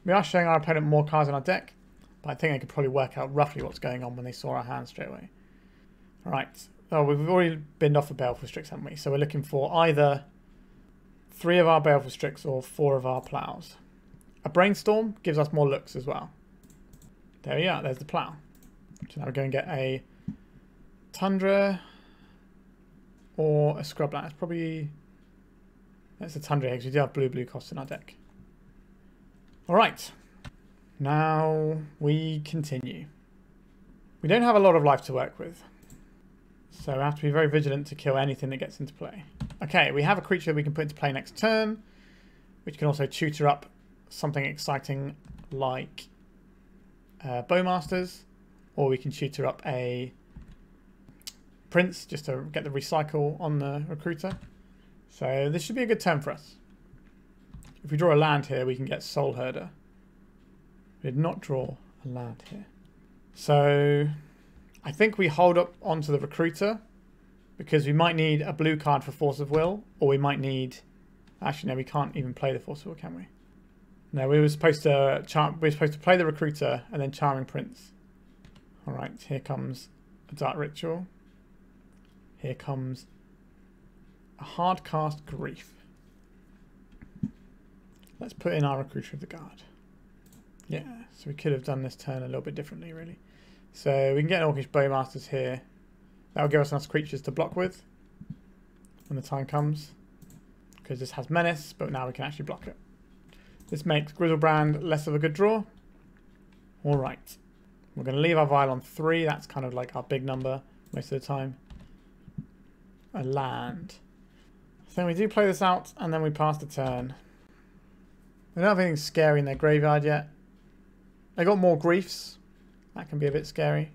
We are showing our opponent more cards in our deck, but I think they could probably work out roughly what's going on when they saw our hand straight away. Alright, oh, we've already binned off a Baleful Strix, haven't we? So we're looking for either 3 of our Baleful Strix or 4 of our Plows. A Brainstorm gives us more looks as well. There we are, there's the Plow. So now we're going to get a Tundra or a Scrubland. It's probably... That's a Tundra because we do have blue costs in our deck. Alright, now we continue. We don't have a lot of life to work with, so we have to be very vigilant to kill anything that gets into play. Okay, we have a creature we can put into play next turn, which can also tutor up something exciting like Bowmasters, or we can tutor up a Prince just to get the recycle on the Recruiter. So this should be a good turn for us. If we draw a land here, we can get Soulherder. We did not draw a land here. So I think we hold up onto the Recruiter because we might need a blue card for Force of Will, or we might need... Actually, no, we can't even play the Force of Will, can we? No, we were supposed to play the Recruiter and then Charming Prince. All right, here comes a Dark Ritual. Here comes a hard cast Grief. Let's put in our Recruiter of the Guard. Yeah, so we could have done this turn a little bit differently, really. So we can get an Orcish Bowmasters here. That will give us enough creatures to block with when the time comes, because this has Menace, but now we can actually block it. This makes Grizzlebrand less of a good draw. Alright, we're going to leave our Vial on 3. That's kind of like our big number most of the time. A land. So we do play this out, and then we pass the turn. They don't have anything scary in their graveyard yet. They got more Griefs. That can be a bit scary.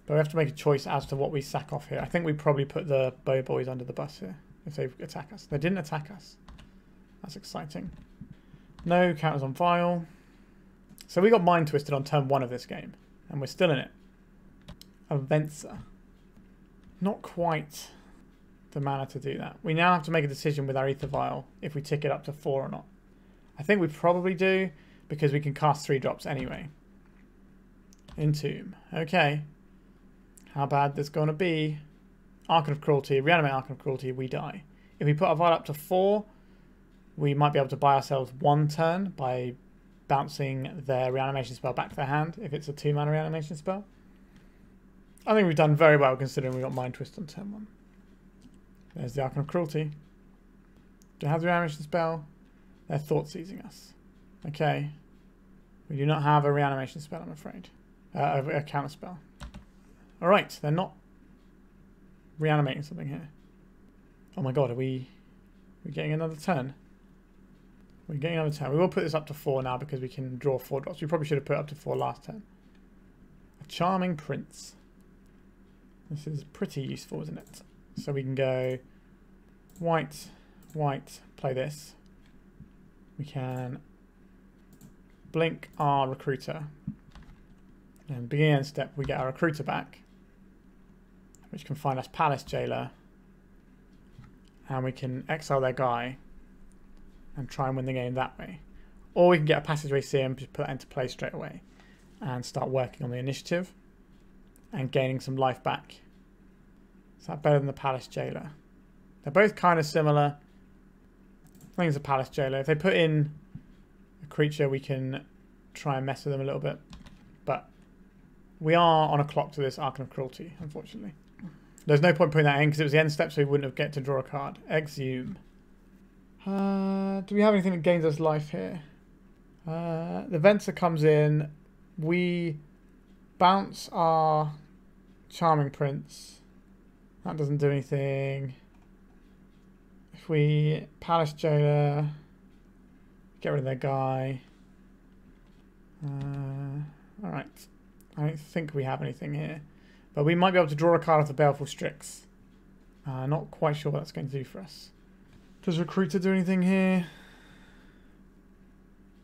But we have to make a choice as to what we sack off here. I think we probably put the Bow Boys under the bus here if they attack us. They didn't attack us. That's exciting. No counters on Vial. So we got Mind Twisted on turn 1 of this game, and we're still in it. A Venser. Not quite the mana to do that. We now have to make a decision with our Ether Vial if we tick it up to 4 or not. I think we probably do, because we can cast 3 drops anyway. Entomb. Okay. How bad this going to be? Archon of Cruelty. Reanimate Archon of Cruelty. We die. If we put our Vial up to 4, we might be able to buy ourselves 1 turn by bouncing their reanimation spell back to their hand if it's a 2-mana reanimation spell. I think we've done very well considering we got Mind Twist on turn 1. There's the Arcane of Cruelty. Do I have the reanimation spell? They're thought seizing us. Okay. We do not have a reanimation spell, I'm afraid. A counter spell. Alright, they're not reanimating something here. Oh my god, are we getting another turn? We're getting another turn. We will put this up to 4 now because we can draw 4 drops. We probably should have put it up to 4 last turn. A Charming Prince. This is pretty useful, isn't it? So we can go white, white, play this. We can blink our Recruiter. And beginning end step, we get our Recruiter back, which can find us Palace Jailer. And we can exile their guy and try and win the game that way. Or we can get a Passageway Seer and just put that into play straight away and start working on the initiative and gaining some life back. Is that better than the Palace Jailer? They're both kind of similar. I think it's a Palace Jailer. If they put in a creature, we can try and mess with them a little bit. But we are on a clock to this Arcane of Cruelty, unfortunately. There's no point putting that in because it was the end step, so we wouldn't have get to draw a card. Exhume. Do we have anything that gains us life here? The Venser comes in. We bounce our Charming Prince. That doesn't do anything. If we Palace Jailer, get rid of their guy. Alright. I don't think we have anything here. But we might be able to draw a card off the Baleful Strix. Not quite sure what that's going to do for us. Does Recruiter do anything here?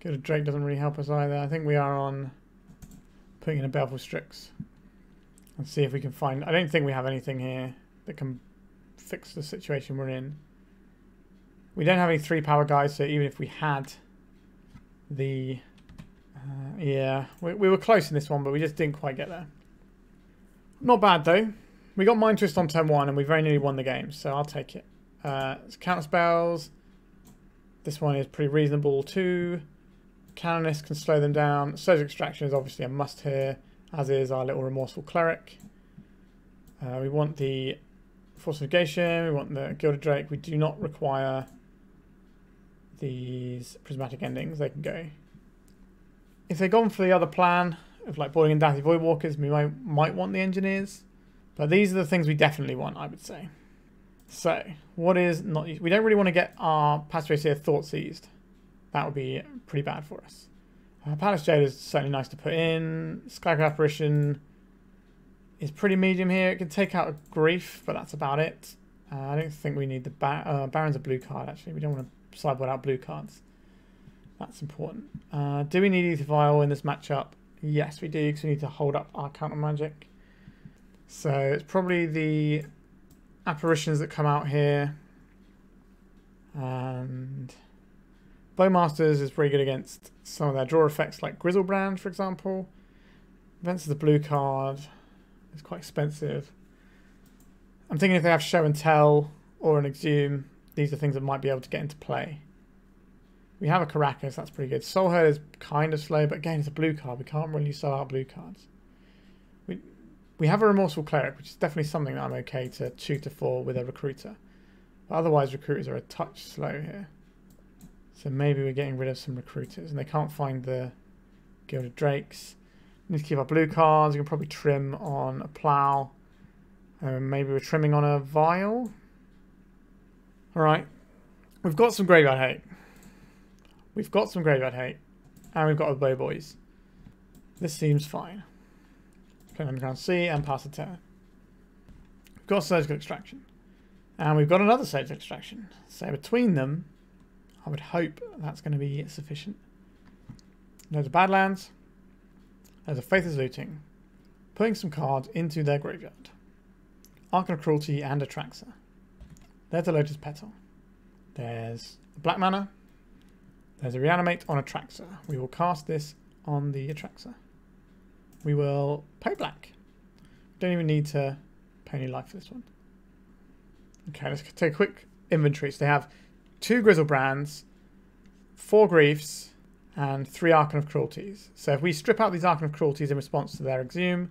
Gilded Drake doesn't really help us either. I think we are on putting in a Baleful Strix. And see if we can find... I don't think we have anything here that can fix the situation we're in. We don't have any 3-power guys, so even if we had the... yeah, we were close in this one, but we just didn't quite get there. Not bad, though. We got Mind Twist on turn 1, and we very nearly won the game, so I'll take it. Counter spells. This one is pretty reasonable, too. Canonist can slow them down. Surge Extraction is obviously a must here, as is our little Remorseful Cleric. We want the Force of Negation, we want the Gilded Drake. We do not require these Prismatic Endings. They can go. If they'd gone for the other plan of like Boiling and Daffy Voidwalkers, we might want the Engineers. But these are the things we definitely want, I would say. So, what is not... We don't really want to get our Passageway Seer Thought Seized. That would be pretty bad for us. Palace Jailer is certainly nice to put in. Skyclave Apparition is pretty medium here. It can take out a Grief, but that's about it. I don't think we need the... Baron's a blue card, actually. We don't want to sideboard out blue cards. That's important. Do we need Ether Vial in this matchup? Yes, we do, because we need to hold up our counter magic. So it's probably the apparitions that come out here. And Bowmasters is pretty good against some of their draw effects, like Grizzlebrand, for example. Venser the blue card. It's quite expensive. I'm thinking if they have Show and Tell or an Exhume, these are things that might be able to get into play. We have a Karakas, that's pretty good. Soulherder is kind of slow, but again, it's a blue card. We can't really sell out blue cards. We have a Remorseful Cleric, which is definitely something that I'm okay to 2-4 with a Recruiter. But otherwise, Recruiters are a touch slow here. So maybe we're getting rid of some Recruiters, and they can't find the Gilded Drakes. We need to keep our blue cards. We can probably trim on a Plow. Maybe we're trimming on a Vial. Alright. We've got some Graveyard Hate. We've got some Graveyard Hate. And we've got a Bow Boys. This seems fine. Play Underground Sea and pass the turn. We've got Surgical Extraction. And we've got another Surgical Extraction. So between them, I would hope that's going to be sufficient. There's a Badlands. There's a Faithless Looting. Putting some cards into their graveyard. Arcane of Cruelty and Atraxa. There's a Lotus Petal. There's a Black Mana. There's a Reanimate on Atraxa. We will cast this on the Atraxa. We will pay black. Don't even need to pay any life for this one. Okay, let's take a quick inventory. So they have 2 Grizzlebrands, 4 Griefs and 3 Archon of Cruelties. So if we strip out these Archon of Cruelties in response to their Exhume,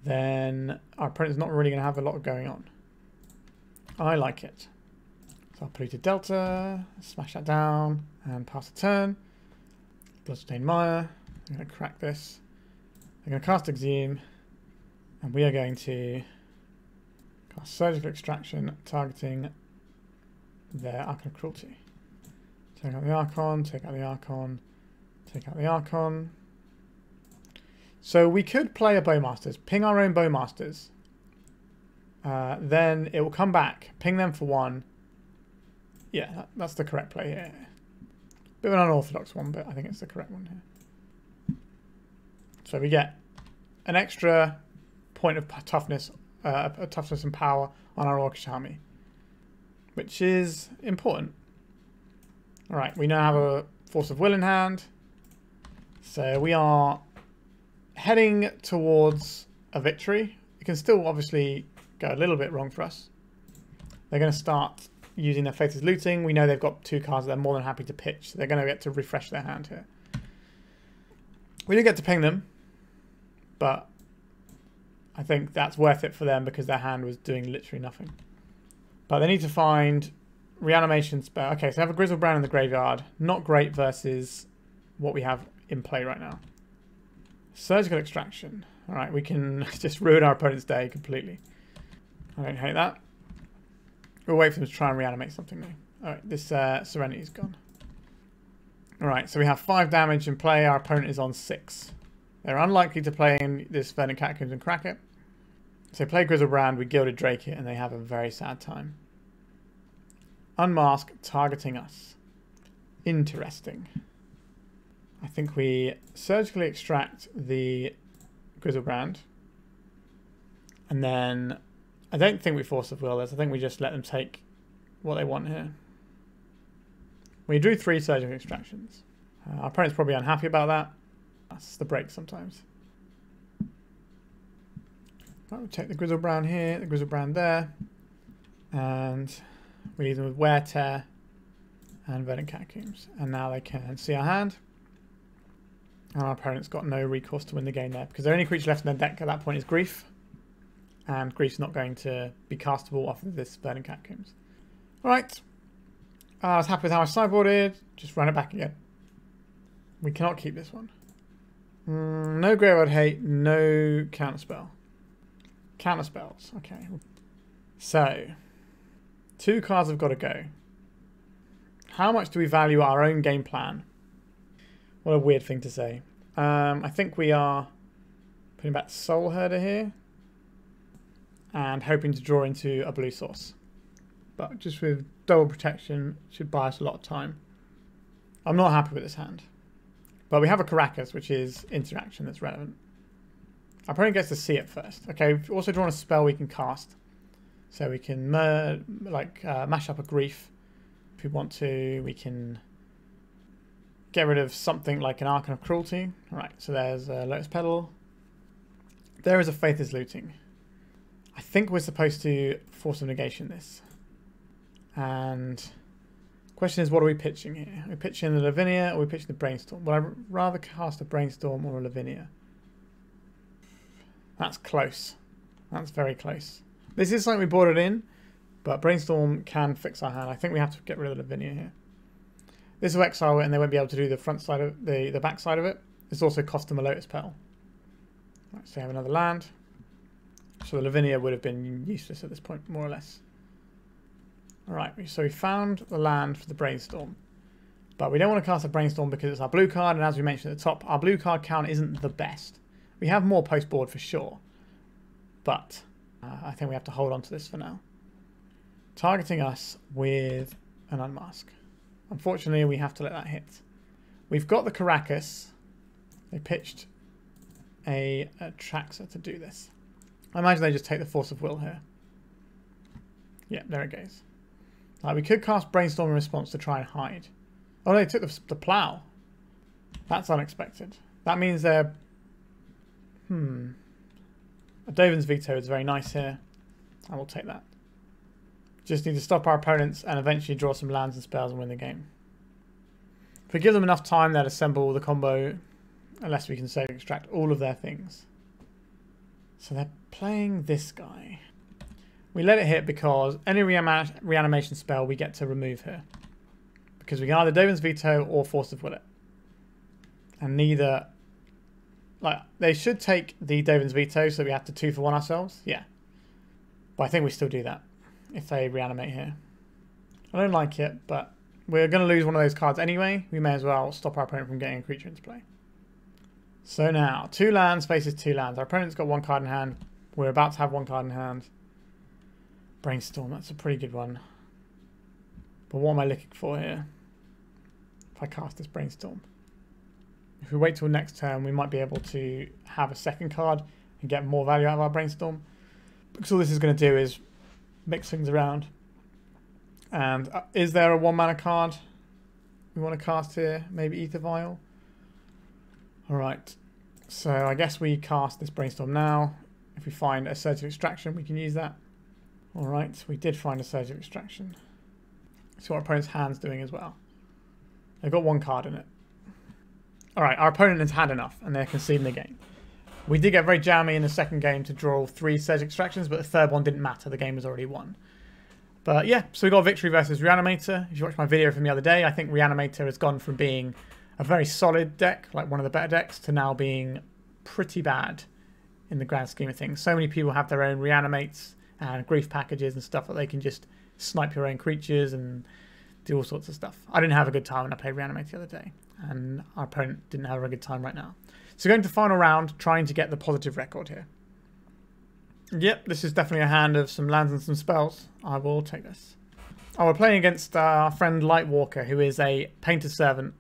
then our opponent's not really going to have a lot going on. I like it. So I'll Polluted Delta, smash that down, and pass the turn. Bloodstained Mire. I'm going to crack this. I'm going to cast Exhume, and we are going to cast Surgical Extraction, targeting their Archon of Cruelty. Take out the Archon, take out the Archon, take out the Archon. So we could play a Bowmasters, ping our own Bowmasters. Then it will come back, ping them for 1. Yeah, that's the correct play here. Bit of an unorthodox one, but I think it's the correct one here. So we get an extra point of toughness, toughness and power on our Orcish army, which is important. Alright, we now have a Force of Will in hand. So we are heading towards a victory. It can still obviously go a little bit wrong for us. They're going to start using their Faith is Looting. We know they've got 2 cards that they're more than happy to pitch. So they're going to get to refresh their hand here. We didn't get to ping them, but I think that's worth it for them because their hand was doing literally nothing. But they need to find reanimation spell. Okay, so they have a Grizzlebrand in the graveyard. Not great versus what we have in play right now. Surgical Extraction. Alright, we can just ruin our opponent's day completely. I don't hate that. We'll wait for them to try and reanimate something new. Alright, this Serenity's gone. Alright, so we have 5 damage in play. Our opponent is on 6. They're unlikely to play in this Verdant Catacombs and crack it. So play Grizzlebrand, we Gilded Drake it, and they have a very sad time. Unmask, targeting us. Interesting. I think we surgically extract the Grizzlebrand. And then I don't think we Force of Will this. I think we just let them take what they want here. We drew 3 surgical extractions. Our opponent's probably unhappy about that. That's the break sometimes. Right, we'll take the Grizzlebrand here, the Grizzlebrand there. And we leave them with Wear, Tear, and Verdant Catacombs. And now they can see our hand. And our opponent's got no recourse to win the game there, because their only creature left in their deck at that point is Grief. And Grief's not going to be castable off of this Verdant Catacombs. Alright. I was happy with how I sideboarded. Just run it back again. We cannot keep this one. No Graveyard Hate, no Counterspell. Counterspells, okay. So, 2 cards have got to go. How much do we value our own game plan? What a weird thing to say. I think we are putting back Soulherder here. And hoping to draw into a blue source. But just with double protection, should buy us a lot of time. I'm not happy with this hand. But we have a Karakas, which is interaction that's relevant. Our opponent gets to see it first. Okay, we've also drawn a spell we can cast. So we can mash up a Grief. If we want to, we can get rid of something like an Archon of Cruelty. Alright, so there's a Lotus Petal. There is a Faith is Looting. I think we're supposed to Force of Negation this. And the question is, what are we pitching here? Are we pitching the Lavinia or are we pitching the Brainstorm? Would I rather cast a Brainstorm or a Lavinia? That's close. That's very close. This is something we brought it in, but Brainstorm can fix our hand. I think we have to get rid of the Lavinia here. This will exile it and they won't be able to do the front side of the back side of it. This also cost them a Lotus Petal. Right, so they have another land. So the Lavinia would have been useless at this point, more or less. Alright, so we found the land for the Brainstorm. But we don't want to cast a Brainstorm because it's our blue card, and as we mentioned at the top, our blue card count isn't the best. We have more post-board for sure. But I think we have to hold on to this for now. Targeting us with an Unmask. Unfortunately, we have to let that hit. We've got the Karakas. They pitched a Traxxer to do this. I imagine they just take the Force of Will here. Yeah, there it goes. We could cast Brainstorm in response to try and hide. Oh, they took the Plow. That's unexpected. That means they're... A Dovin's Veto is very nice here. I will take that. Just need to stop our opponents and eventually draw some lands and spells and win the game. If we give them enough time, they'll assemble the combo, unless we can save extract all of their things. So they're playing this guy. We let it hit because any reanimation spell we get to remove here. Because we can either Dovin's Veto or Force of Will it. And neither... Like, they should take the Dovin's Veto, so we have to 2-for-1 ourselves. Yeah. But I think we still do that if they reanimate here. I don't like it, but we're going to lose one of those cards anyway. We may as well stop our opponent from getting a creature into play. So now, 2 lands faces 2 lands. Our opponent's got 1 card in hand. We're about to have 1 card in hand. Brainstorm, that's a pretty good one. But what am I looking for here? If I cast this Brainstorm. If we wait till next turn, we might be able to have a second card and get more value out of our Brainstorm. Because all this is going to do is mix things around. And is there a 1-mana card we want to cast here? Maybe Ether Vial? Alright, so I guess we cast this Brainstorm now. If we find a Surge of Extraction, we can use that. Alright, we did find a Surge of Extraction. See what our opponent's hand's doing as well. They've got 1 card in it. Alright, our opponent has had enough, and they're conceding the game. We did get very jammy in the second game to draw 3 Surge Extractions, but the third one didn't matter. The game was already won. But yeah, so we got victory versus Reanimator. If you watched my video from the other day, I think Reanimator has gone from being a very solid deck, like one of the better decks, to now being pretty bad in the grand scheme of things. So many people have their own Reanimates and grief packages and stuff that they can just snipe your own creatures and do all sorts of stuff. I didn't have a good time when I played Reanimate the other day, and our opponent didn't have a good time right now. So going to final round, trying to get the positive record here. Yep, this is definitely a hand of some lands and some spells. I will take this. Oh, we're playing against our friend Lightwalker, who is a Painted Servant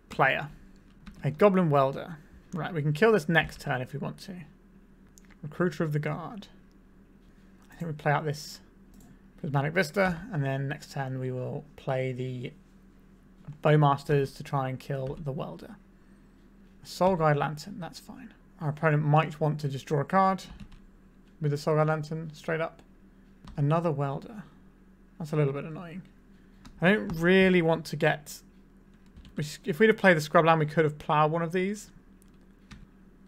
player. A Goblin Welder. Right, we can kill this next turn if we want to. Recruiter of the Guard. I think we play out this Prismatic Vista, and then next turn we will play the Bowmasters to try and kill the Welder. Soul Guide Lantern, that's fine. Our opponent might want to just draw a card with the Soul Guide Lantern straight up. Another Welder. That's a little bit annoying. I don't really want to get... If we'd have played the Scrubland, we could have plowed one of these.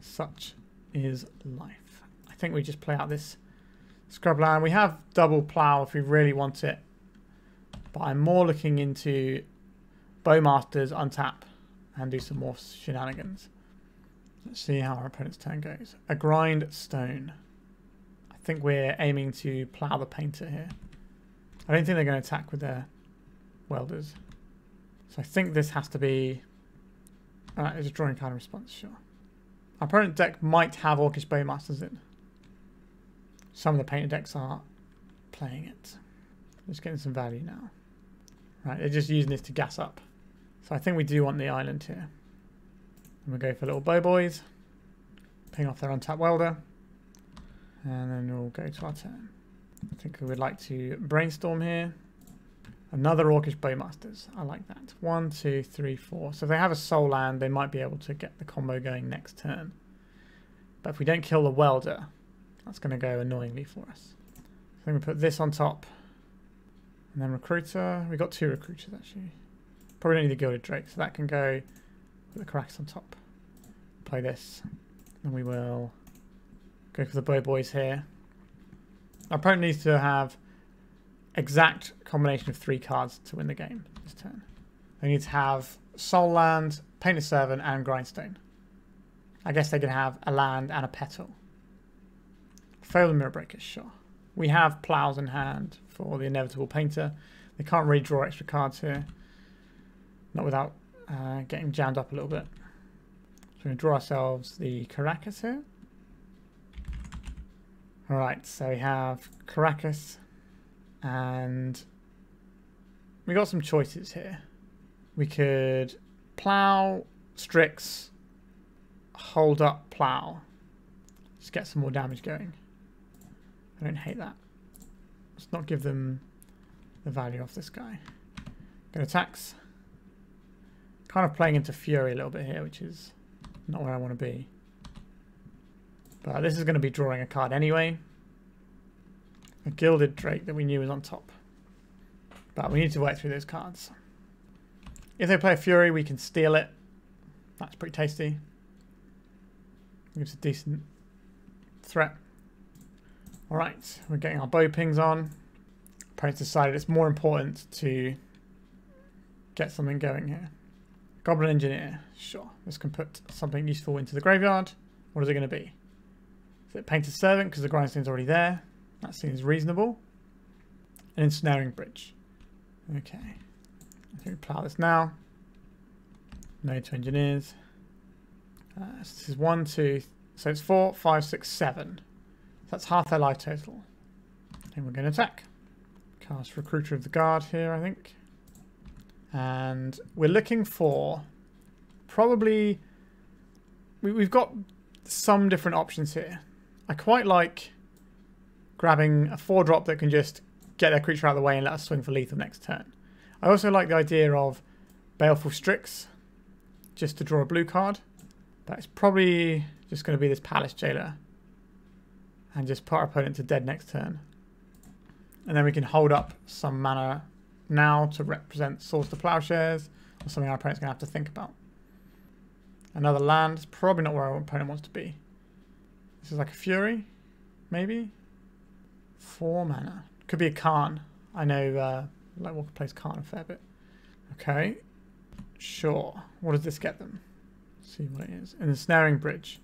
Such is life. I think we just play out this Scrubland. We have double plow if we really want it. But I'm more looking into Bowmasters, untap, and do some more shenanigans. Let's see how our opponent's turn goes. A Grind Stone. I think we're aiming to plow the Painter here. I don't think they're going to attack with their Welders. So I think this has to be... Alright, it's a drawing card in response, sure. Our opponent deck might have Orcish Bowmasters in. Some of the Painted decks are playing it. Just getting some value now. Right, they're just using this to gas up. So I think we do want the island here. And we'll go for little bow boys. Ping off their untapped Welder. And then we'll go to our turn. I think we would like to Brainstorm here. Another Orcish Bowmasters. I like that. 1, 2, 3, 4. So if they have a Soul Land, they might be able to get the combo going next turn. But if we don't kill the Welder, that's going to go annoyingly for us. So we put this on top. And then Recruiter. We've got 2 Recruiters actually. Probably don't need the Gilded Drake, so that can go with the Karakas on top. Play this. And we will go for the Bow Boys here. Our opponent needs to have exact combination of 3 cards to win the game this turn. They need to have Soul Land, Painted Servant, and Grindstone. I guess they can have a land and a petal. Fail the Mirror Breakers, sure. We have plows in hand for the Inevitable Painter. They can't really draw extra cards here. Not without getting jammed up a little bit. So we're going to draw ourselves the Karakas here. Alright, so we have Karakas. And we got some choices here. We could plow, Strix, hold up, plow. Just get some more damage going. I don't hate that. Let's not give them the value off this guy. Good attacks. Kind of playing into Fury a little bit here, which is not where I want to be. But this is going to be drawing a card anyway. A Gilded Drake that we knew was on top. But we need to work through those cards. If they play a Fury, we can steal it. That's pretty tasty. Gives a decent threat. Alright, we're getting our bow pings on. Opponent's decided it's more important to get something going here. Goblin Engineer, sure. This can put something useful into the graveyard. What is it going to be? Is it Painted Servant because the grindstone's already there? That seems reasonable. An Ensnaring Bridge. Okay. I think we plow this now. No to Engineers. This is 1, 2, so it's 4, 5, 6, 7. So that's half their life total. And we're going to attack. Cast Recruiter of the Guard here, I think. And we're looking for probably... We've got some different options here. I quite like grabbing a 4-drop that can just get their creature out of the way and let us swing for lethal next turn. I also like the idea of Baleful Strix, just to draw a blue card. But it's probably just going to be this Palace Jailer. And just put our opponent to dead next turn. And then we can hold up some mana now to represent Swords to Plowshares, or something our opponent's going to have to think about. Another land is probably not where our opponent wants to be. This is like a Fury, maybe? 4 mana. Could be a Khan. I know Lightwalker plays Khan a fair bit. Okay. Sure. What does this get them? Let's see what it is. An Ensnaring Bridge.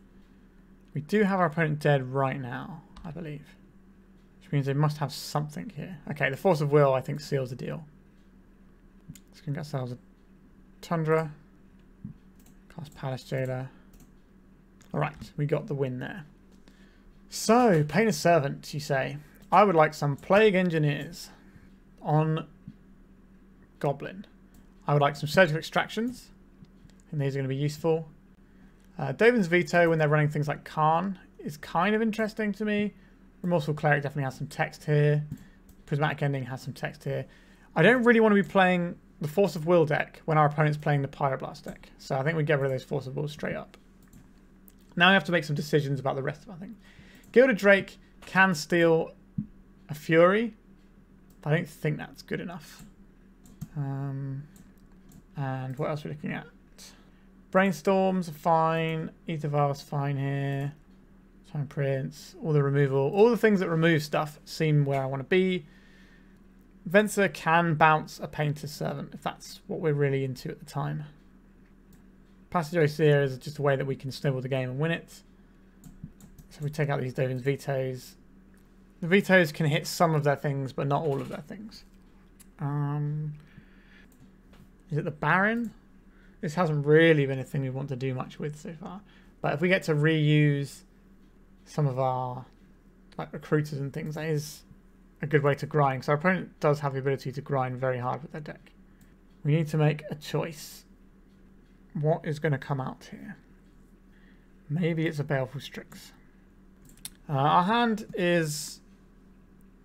We do have our opponent dead right now, I believe. Which means they must have something here. Okay, the Force of Will, I think, seals the deal. Let's get ourselves a Tundra. Cast Palace Jailer. Alright, we got the win there. So, Painted Servant, you say. I would like some Plague Engineers on Goblin. I would like some Surgical Extractions. And these are going to be useful. Dovin's Veto, when they're running things like Khan, is kind of interesting to me. Remorseful Cleric definitely has some text here. Prismatic Ending has some text here. I don't really want to be playing the Force of Will deck when our opponent's playing the Pyroblast deck. So I think we get rid of those Force of Will straight up. Now we have to make some decisions about the rest of our thing. Gilded Drake can steal a Fury, but I don't think that's good enough. And what else are we looking at? Brainstorms are fine. Ether Vial's fine here. Time Prince, all the removal. All the things that remove stuff seem where I want to be. Venser can bounce a Painted Servant if that's what we're really into at the time. Passageway Seer is just a way that we can snowball the game and win it. So we take out these Dovin's Vetoes. The Vetoes can hit some of their things, but not all of their things. Is it the Baron? This hasn't really been a thing we want to do much with so far. But if we get to reuse some of our recruiters and things, that is a good way to grind. Because our opponent does have the ability to grind very hard with their deck. We need to make a choice. What is going to come out here? Maybe it's a Baleful Strix. Our hand is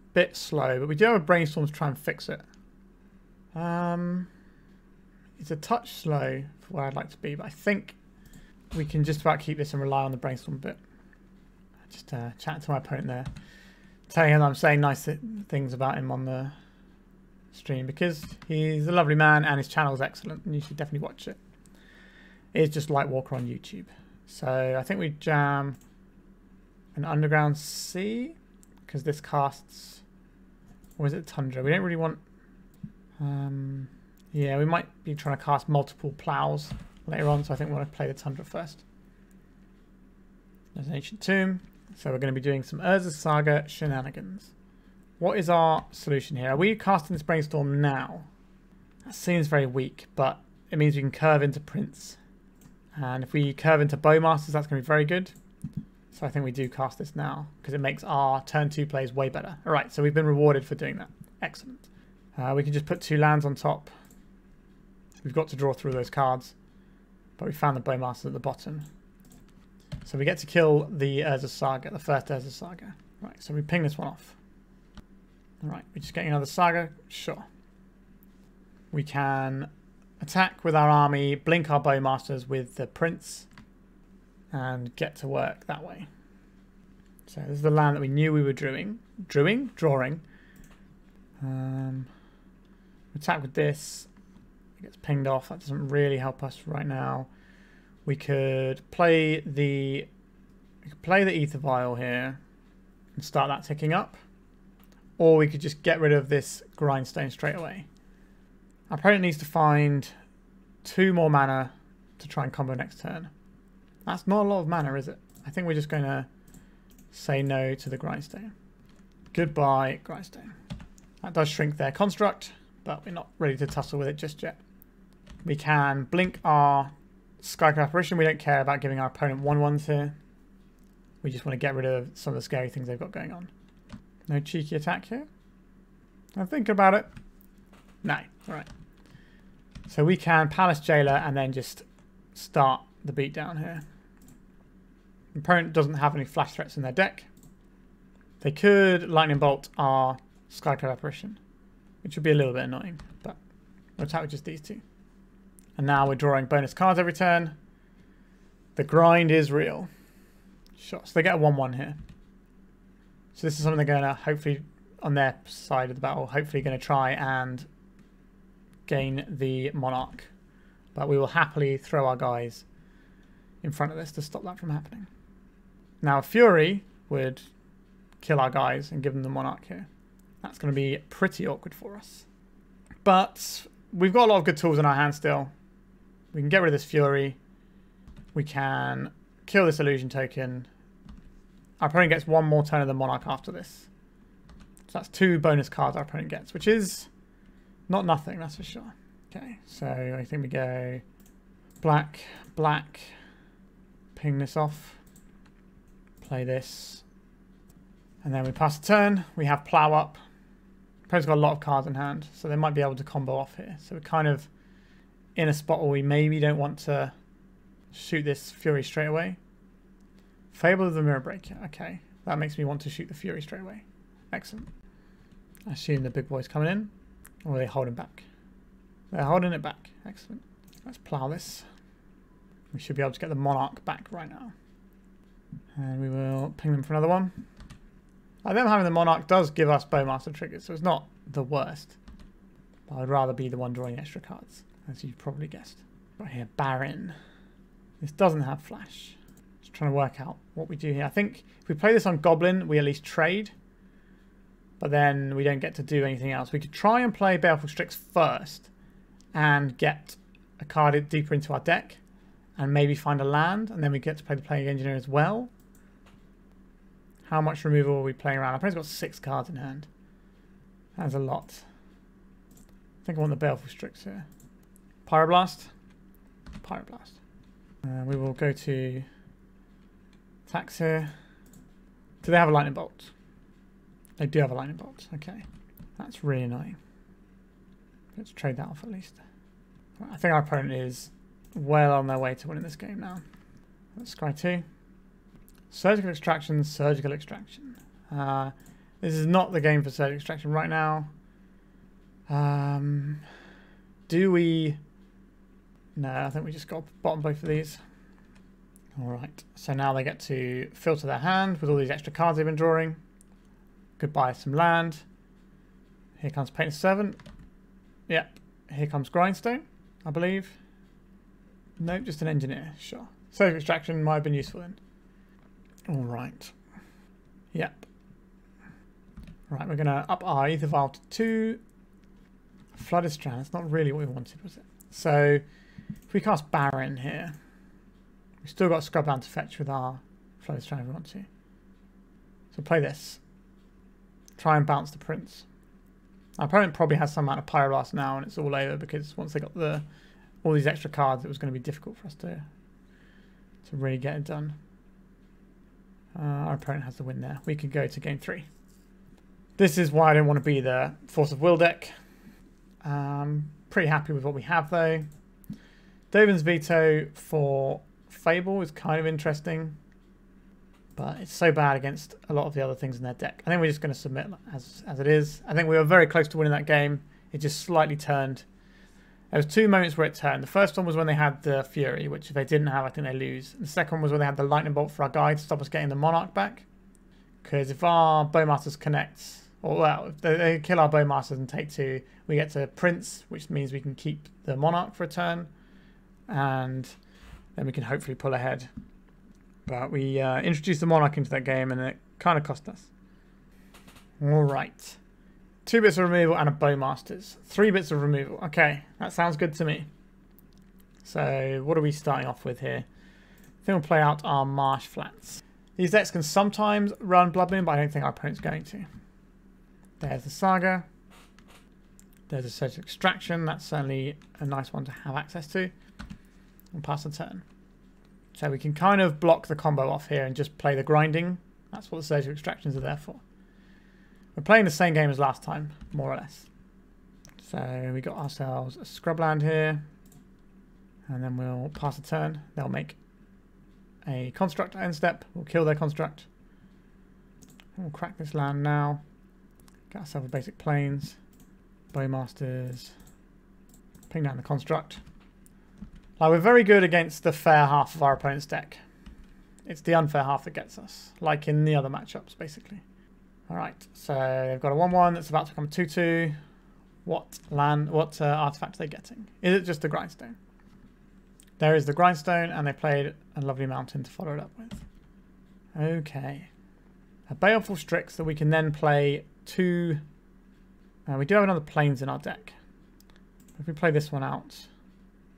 a bit slow, but we do have a Brainstorm to try and fix it. It's a touch slow for where I'd like to be, but I think we can just about keep this and rely on the Brainstorm a bit. Just chatting to my opponent there. Telling him I'm saying nice things about him on the stream because he's a lovely man and his channel is excellent and you should definitely watch it. It's just Lightwalker on YouTube. So I think we jam an Underground Sea because this casts... Or is it Tundra? We don't really want... yeah, we might be trying to cast multiple plows later on, so I think we want to play the Tundra first. There's an Ancient Tomb. So we're going to be doing some Urza's Saga shenanigans. What is our solution here? Are we casting this Brainstorm now? That seems very weak, but it means we can curve into Prince. And if we curve into Bowmasters, that's going to be very good. So I think we do cast this now, because it makes our turn 2 plays way better. Alright, so we've been rewarded for doing that. Excellent. We can just put 2 lands on top. We've got to draw through those cards. But we found the Bowmasters at the bottom. So we get to kill the Urza's Saga, the first Urza's Saga. Right, so we ping this one off. Alright, we're just getting another Saga? Sure. We can attack with our army, blink our Bowmasters with the Prince, and get to work that way. So this is the land that we knew we were drawing. Attack with this. It gets pinged off. That doesn't really help us right now. We could play the Ether Vial here and start that ticking up. Or we could just get rid of this Grindstone straight away. Our opponent needs to find 2 more mana to try and combo next turn. That's not a lot of mana, is it? I think we're just going to say no to the Grindstone. Goodbye, Grindstone. That does shrink their construct, but we're not ready to tussle with it just yet. We can blink our Skyclave Apparition. We don't care about giving our opponent 1/1s here. We just want to get rid of some of the scary things they've got going on. No cheeky attack here. I'm thinking about it. No. Alright. So we can Palace Jailer and then just start the beatdown here. The opponent doesn't have any flash threats in their deck. They could Lightning Bolt our Skyclave Apparition, which would be a little bit annoying, but we'll attack with just these 2. And now we're drawing bonus cards every turn. The grind is real. Sure. So they get a 1/1 here. So this is something they're going to hopefully, on their side of the battle, hopefully going to try and gain the Monarch. But we will happily throw our guys in front of this to stop that from happening. Now Fury would kill our guys and give them the Monarch here. That's going to be pretty awkward for us. But we've got a lot of good tools in our hand still. We can get rid of this Fury. We can kill this Illusion token. Our opponent gets 1 more turn of the Monarch after this. So that's 2 bonus cards our opponent gets, which is not nothing, that's for sure. Okay, so I think we go black, black, ping this off, play this, and then we pass the turn. We have Plow up. Opponent's got a lot of cards in hand, so they might be able to combo off here. So we're kind of in a spot where we maybe don't want to shoot this Fury straight away. Fable of the Mirror Breaker. Okay, that makes me want to shoot the Fury straight away. Excellent. I assume the big boy's coming in, or are they holding back? They're holding it back. Excellent. Let's plow this. We should be able to get the Monarch back right now. And we will ping them for another one. Them having the Monarch does give us Bowmaster triggers, so it's not the worst. But I'd rather be the one drawing extra cards, as you've probably guessed. Right here, Baron. This doesn't have flash. Just trying to work out what we do here. I think if we play this on Goblin, we at least trade. But then we don't get to do anything else. We could try and play Baleful Strix first and get a card deeper into our deck and maybe find a land, and then we get to play the Plague Engineer as well. How much removal are we playing around? Our opponent's got 6 cards in hand. That's a lot. I think I want the Baleful Strix here. Pyroblast. Pyroblast. We will go to attacks here. Do they have a Lightning Bolt? They do have a Lightning Bolt. Okay. That's really annoying. Let's trade that off at least. I think our opponent is well on their way to winning this game now. Let's scry 2. Surgical Extraction, Surgical Extraction. This is not the game for Surgical Extraction right now. Do we... No, I think we just got bottom both of these. Alright, so now they get to filter their hand with all these extra cards they've been drawing. Goodbye some land. Here comes Painted Servant. Yep, here comes Grindstone, I believe. Nope, just an Engineer, sure. Surgical Extraction might have been useful then. Alright. Yep. Right, we're going to up our Ether Vial to 2. Flooded Strand, that's not really what we wanted, was it? So, if we cast Baron here, we've still got Scrubland to fetch with our Flooded Strand if we want to. So play this. Try and bounce the Prince. Our opponent probably has some amount of Pyroblast now, and it's all over because once they got all these extra cards, it was going to be difficult for us to really get it done. Our opponent has the win there. We could go to game 3. This is why I don't want to be the Force of Will deck. Pretty happy with what we have though. Dovin's Veto for Fable is kind of interesting, but it's so bad against a lot of the other things in their deck. I think we're just going to submit as it is. I think we were very close to winning that game. It just slightly turned. There was 2 moments where it turned. The first one was when they had the Fury, which if they didn't have, I think they lose. And the second one was when they had the Lightning Bolt for our guy to stop us getting the Monarch back. Because if our Bowmasters connects, Or, well, if they kill our Bowmasters and take 2, we get to Prince, which means we can keep the Monarch for a turn. And then we can hopefully pull ahead. But we introduced the Monarch into that game and it kind of cost us. Alright. 2 bits of removal and a Bowmasters. 3 bits of removal. Okay, that sounds good to me. So, what are we starting off with here? I think we'll play out our Marsh Flats. These decks can sometimes run Blood Moon, but I don't think our opponent's going to. There's the Saga. There's a Surgical Extraction. That's certainly a nice one to have access to. And pass the turn. So we can kind of block the combo off here and just play the grinding. That's what the Surgical Extractions are there for. We're playing the same game as last time, more or less. So we got ourselves a Scrubland here. And then we'll pass a turn. They'll make a construct end step. We'll kill their construct. And we'll crack this land now. Get ourselves a basic plains. Bowmasters. Ping down the construct. Like, we're very good against the fair half of our opponent's deck. It's the unfair half that gets us. Like in the other matchups, basically. Alright, so they've got a 1-1 that's about to become a 2-2. What artifact are they getting? Is it just the Grindstone? There is the Grindstone, and they played a lovely mountain to follow it up with. Okay. A Baleful Strix that we can then play 2... we do have another Plains in our deck. If we play this one out,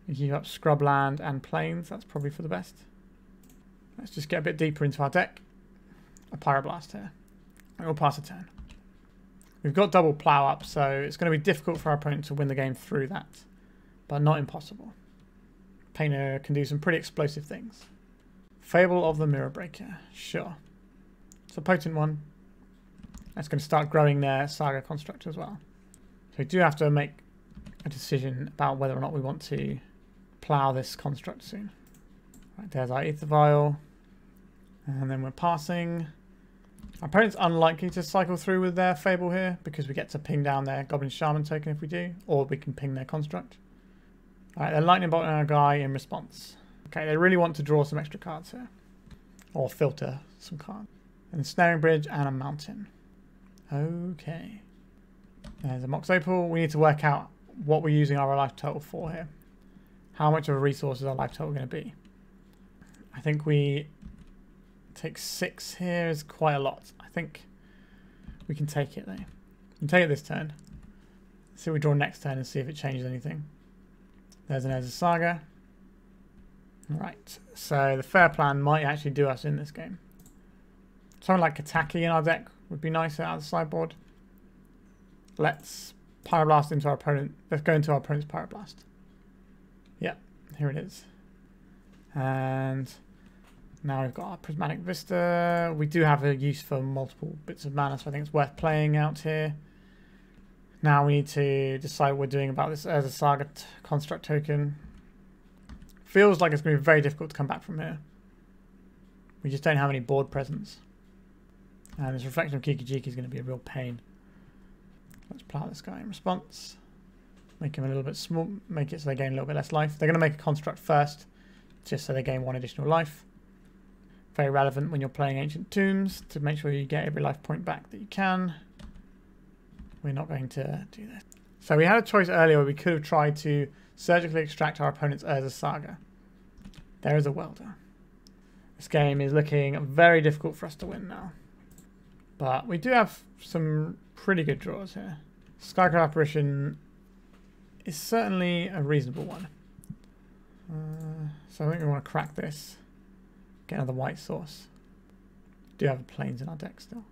we keep up Scrubland and Plains. That's probably for the best. Let's just get a bit deeper into our deck. A Pyroblast here. And we'll pass a turn. We've got double plow up, so it's going to be difficult for our opponent to win the game through that. But not impossible. Painter can do some pretty explosive things. Fable of the Mirror Breaker. Sure. It's a potent one. That's going to start growing their Saga construct as well. So we do have to make a decision about whether or not we want to plow this construct soon. Right, there's our Ether Vial. And then we're passing. Our opponent's unlikely to cycle through with their Fable here because we get to ping down their Goblin Shaman token if we do, or we can ping their construct. Alright, they're lightning bolting our guy in response. Okay, they really want to draw some extra cards here. Or filter some cards. And a Snaring Bridge and a Mountain. Okay. There's a Mox Opal. We need to work out what we're using our life total for here. How much of a resource is our life total going to be? I think we take 6 here is quite a lot. I think we can take it though. We can take it this turn. See if we draw next turn and see if it changes anything. There's an Ezra Saga. Right, so the fair plan might actually do us in this game. Something like Kataki in our deck would be nicer out of the sideboard. Let's Pyroblast into our opponent. Let's go into our opponent's Pyroblast. Yep, here it is. And now we've got our Prismatic Vista. We do have a use for multiple bits of mana, so I think it's worth playing out here. Now we need to decide what we're doing about this as a Saga construct token. Feels like it's going to be very difficult to come back from here. We just don't have any board presence. And this Reflection of Kiki-Jiki is going to be a real pain. Let's plow this guy in response. Make him a little bit small, make it so they gain a little bit less life. They're going to make a construct first, just so they gain 1 additional life. Very relevant when you're playing Ancient Tombs, to make sure you get every life point back that you can. We're not going to do this. So we had a choice earlier where we could have tried to surgically extract our opponent's Urza Saga. There is a welder. This game is looking very difficult for us to win now. But we do have some pretty good draws here. Skyclave Apparition is certainly a reasonable one. So I think we want to crack this. Get another white source. Do have Plains in our deck still.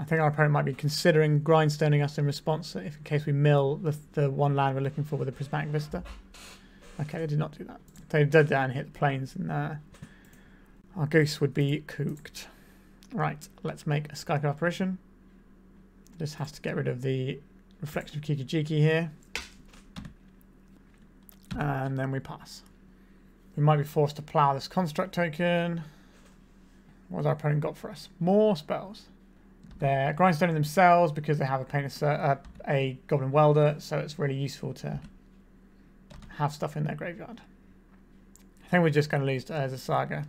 I think our opponent might be considering grindstoning us in response if in case we mill the one land we're looking for with a Prismatic Vista. Okay, they did not do that. They did that and hit the Plains, and our goose would be cooked. Right, let's make a Skyclave Apparition. This has to get rid of the Reflection of Kiki-Jiki here. And then we pass. We might be forced to plow this construct token. What has our opponent got for us? More spells. They're grindstoning themselves because they have a Goblin Welder, so it's really useful to have stuff in their graveyard. I think we're just going to lose to Urza Saga.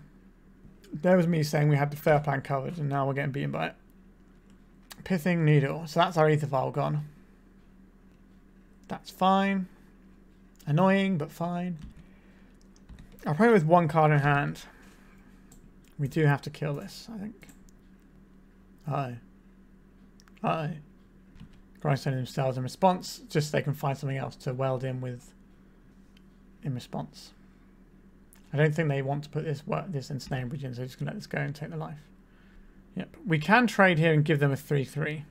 There was me saying we had the fair plan covered, and now we're getting beaten by it. Pithing Needle. So that's our Ether Vial gone. That's fine. Annoying, but fine. I'll play with one card in hand. We do have to kill this, I think. Uh-oh. Grindstone themselves in response, just so they can find something else to weld in with in response. I don't think they want to put this Ensnaring Bridge in, so they're just going to let this go and take the life. Yep. We can trade here and give them a 3-3.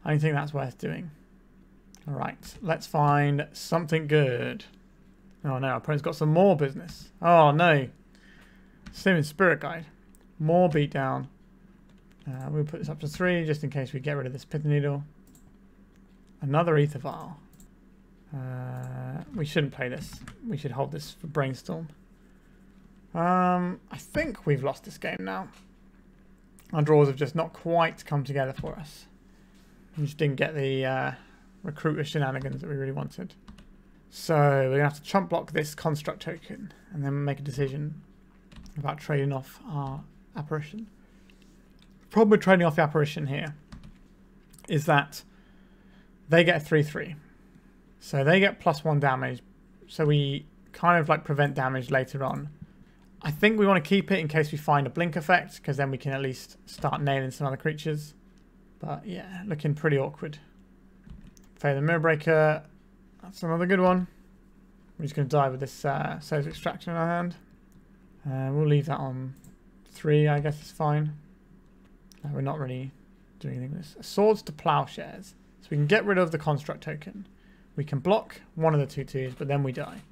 I don't think that's worth doing. Alright, let's find something good. Oh no, our opponent's got some more business. Oh no. Same in Spirit Guide. More beatdown. We'll put this up to 3 just in case we get rid of this Pith Needle. Another Ether Vial. We shouldn't play this. We should hold this for Brainstorm. I think we've lost this game now. Our draws have just not quite come together for us. We just didn't get the recruiter shenanigans that we really wanted. So we're going to have to chump block this construct token and then make a decision about trading off our apparition. The problem with trading off the apparition here is that they get a 3-3. So they get +1 damage. So we kind of like prevent damage later on. I think we want to keep it in case we find a blink effect, because then we can at least start nailing some other creatures. But yeah, looking pretty awkward. Fade the Mirror Breaker. That's another good one. We're just going to die with this Soul's Extraction in our hand. We'll leave that on 3, I guess it's fine. We're not really doing anything with this. Swords to Plowshares. So we can get rid of the construct token. We can block one of the 2/2s, but then we die.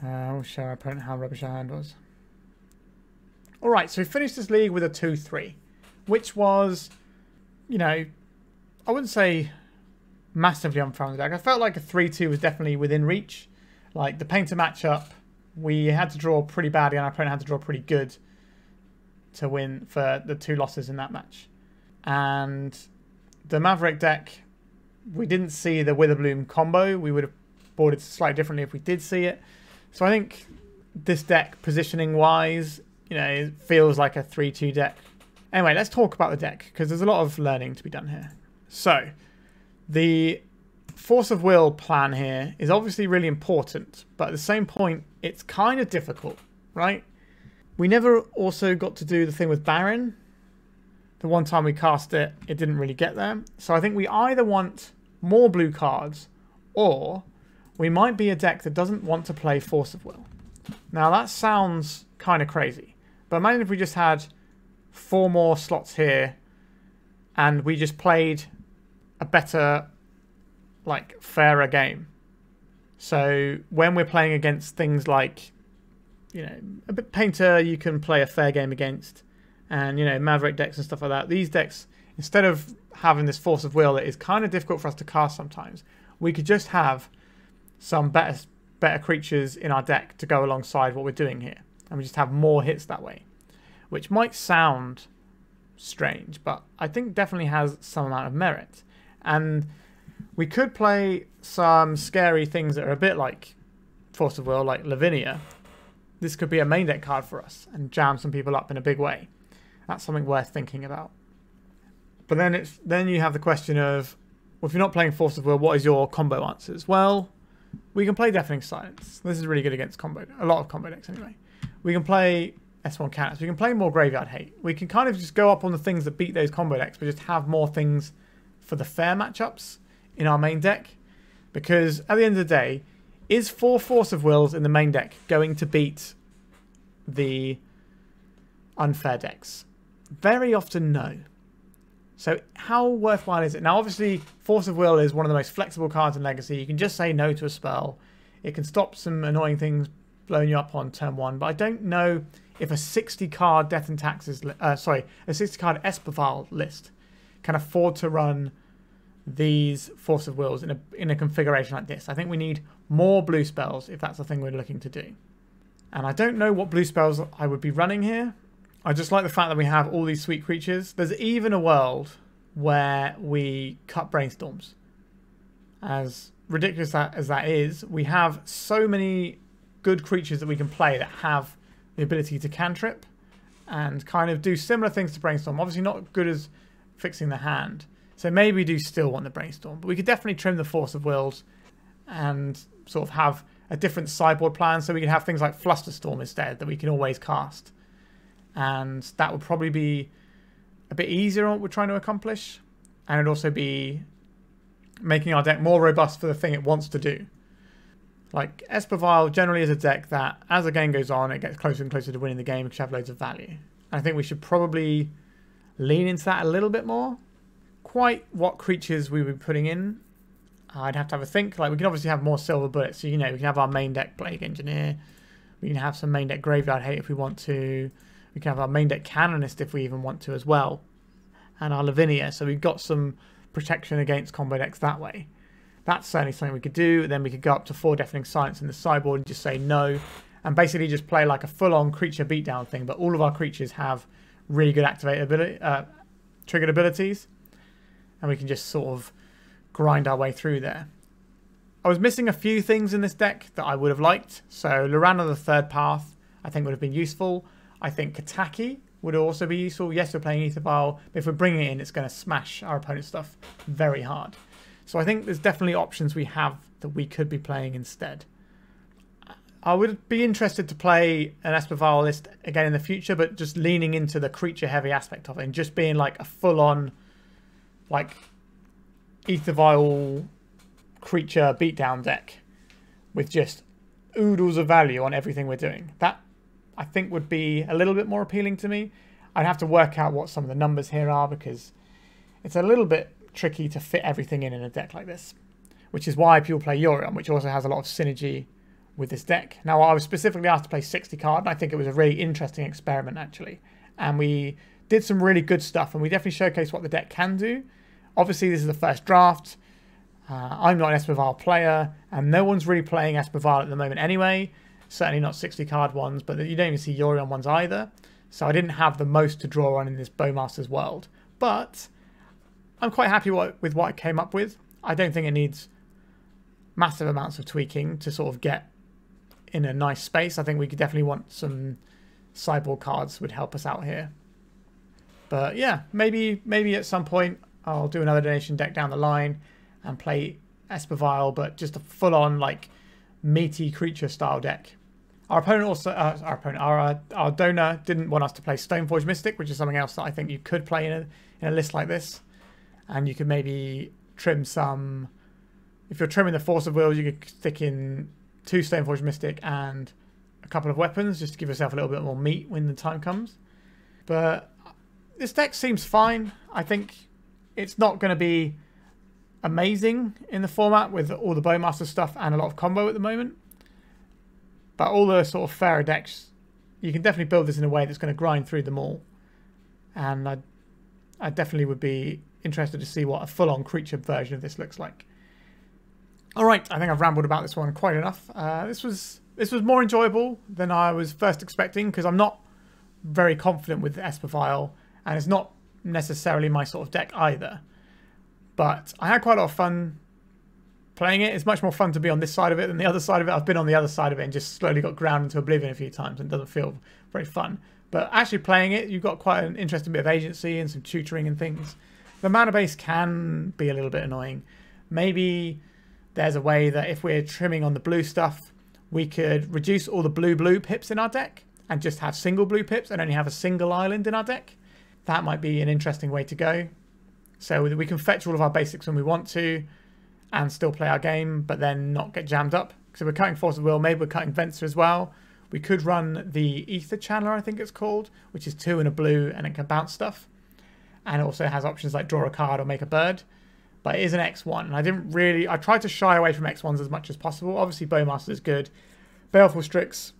We'll show our opponent how rubbish our hand was. Alright, so we finished this league with a 2-3, which was, you know, I wouldn't say massively unfair on the deck. I felt like a 3-2 was definitely within reach. Like the Painter matchup, we had to draw pretty badly and our opponent had to draw pretty good to win for the 2 losses in that match. And the Maverick deck, we didn't see the Witherbloom combo. We would have boarded slightly differently if we did see it. So I think this deck, positioning-wise, you know, it feels like a 3-2 deck. Anyway, let's talk about the deck, because there's a lot of learning to be done here. So, the Force of Will plan here is obviously really important, but at the same point, it's kind of difficult, right? We never also got to do the thing with Baron. The one time we cast it, it didn't really get there. So I think we either want more blue cards, or we might be a deck that doesn't want to play Force of Will. Now that sounds kind of crazy, but imagine if we just had 4 more slots here and we just played a better, like, fairer game. So when we're playing against things like, you know, a bit Painter you can play a fair game against, and, you know, Maverick decks and stuff like that, these decks, instead of having this Force of Will that is kind of difficult for us to cast sometimes, we could just have some better creatures in our deck to go alongside what we're doing here, and we just have more hits that way, which might sound strange, but I think definitely has some amount of merit. And we could play some scary things that are a bit like Force of Will, like Lavinia. This could be a main deck card for us and jam some people up in a big way. That's something worth thinking about. But then you have the question of, well, if you're not playing Force of Will, what is your combo answers? Well, we can play Deafening Silence. This is really good against a lot of combo decks anyway. We can play Ethersworn Canonist. We can play more Graveyard Hate. We can kind of just go up on the things that beat those combo decks, but just have more things for the fair matchups in our main deck. Because at the end of the day, is 4 Force of Wills in the main deck going to beat the unfair decks? Very often, no. So how worthwhile is it? Now, obviously, Force of Will is one of the most flexible cards in Legacy. You can just say no to a spell. It can stop some annoying things blowing you up on turn 1. But I don't know if a 60-card Death and Taxes, a 60-card Esper Vial list can afford to run these Force of Wills in a configuration like this. I think we need more blue spells if that's the thing we're looking to do. And I don't know what blue spells I would be running here. I just like the fact that we have all these sweet creatures. There's even a world where we cut Brainstorms. As ridiculous as that is, we have so many good creatures that we can play that have the ability to cantrip and kind of do similar things to Brainstorm. Obviously not good as fixing the hand. So maybe we do still want the Brainstorm, but we could definitely trim the Force of Wills and sort of have a different sideboard plan, so we could have things like Flusterstorm instead that we can always cast. And that would probably be a bit easier on what we're trying to accomplish. And it'd also be making our deck more robust for the thing it wants to do. Like, Esper Vial generally is a deck that, as the game goes on, it gets closer and closer to winning the game because you have loads of value. And I think we should probably lean into that a little bit more. Quite what creatures we would be putting in, I'd have to have a think. Like, we can obviously have more Silver Bullets, so, you know, we can have our main deck Plague Engineer. We can have some main deck Graveyard Hate if we want to. We can have our main deck Canonist if we even want to as well. And our Lavinia, so we've got some protection against combo decks that way. That's certainly something we could do. Then we could go up to 4 Deafening Silence in the sideboard and just say no. And basically just play like a full-on creature beatdown thing. But all of our creatures have really good triggered abilities. And we can just sort of grind our way through there. I was missing a few things in this deck that I would have liked. So Lorana the Third Path, I think, would have been useful. I think Kataki would also be useful. Yes, we're playing Aether Vial, but if we're bringing it in, it's going to smash our opponent's stuff very hard. So I think there's definitely options we have that we could be playing instead. I would be interested to play an Esper Vial list again in the future, but just leaning into the creature-heavy aspect of it and just being like a full-on, like, Aether Vial creature beatdown deck with just oodles of value on everything we're doing. That, I think, would be a little bit more appealing to me. I'd have to work out what some of the numbers here are because it's a little bit tricky to fit everything in a deck like this, which is why people play Yorion, which also has a lot of synergy with this deck. Now, I was specifically asked to play 60 card, and I think it was a really interesting experiment, actually. And we did some really good stuff, and we definitely showcased what the deck can do. Obviously, this is the first draft. I'm not an Esper Vial player, and no one's really playing Esper Vial at the moment anyway. Certainly not 60 card ones, but you don't even see Yorion ones either. So I didn't have the most to draw on in this Bowmasters world. But I'm quite happy with what I came up with. I don't think it needs massive amounts of tweaking to sort of get in a nice space. I think we could definitely want some sideboard cards would help us out here. But yeah, maybe at some point I'll do another donation deck down the line and play Esper Vial, but just a full-on like meaty creature style deck. Our opponent also, our donor didn't want us to play Stoneforge Mystic, which is something else that I think you could play in a list like this. And you could maybe trim some, if you're trimming the Force of Wills, you could stick in 2 Stoneforge Mystic and a couple of weapons just to give yourself a little bit more meat when the time comes. But this deck seems fine. I think it's not going to be amazing in the format with all the Bowmaster stuff and a lot of combo at the moment. But all the sort of fairer decks, you can definitely build this in a way that's going to grind through them all. And I definitely would be interested to see what a full-on creature version of this looks like. All right, I think I've rambled about this one quite enough. This was more enjoyable than I was first expecting because I'm not very confident with Esper Vial, and it's not necessarily my sort of deck either. But I had quite a lot of fun playing it. It's much more fun to be on this side of it than the other side of it. I've been on the other side of it and just slowly got ground into oblivion a few times and it doesn't feel very fun. But actually playing it, you've got quite an interesting bit of agency and some tutoring and things. The mana base can be a little bit annoying. Maybe there's a way that if we're trimming on the blue stuff, we could reduce all the blue pips in our deck and just have single blue pips and only have a single island in our deck. That might be an interesting way to go. So we can fetch all of our basics when we want to and still play our game, but then not get jammed up. So we're cutting Force of Will, maybe we're cutting Venser as well. We could run the Ether Channeler, I think it's called, which is 2 and a blue and it can bounce stuff. And it also has options like draw a card or make a bird. But it is an X1. And I tried to shy away from X1s as much as possible. Obviously Bowmaster is good. Baleful Strix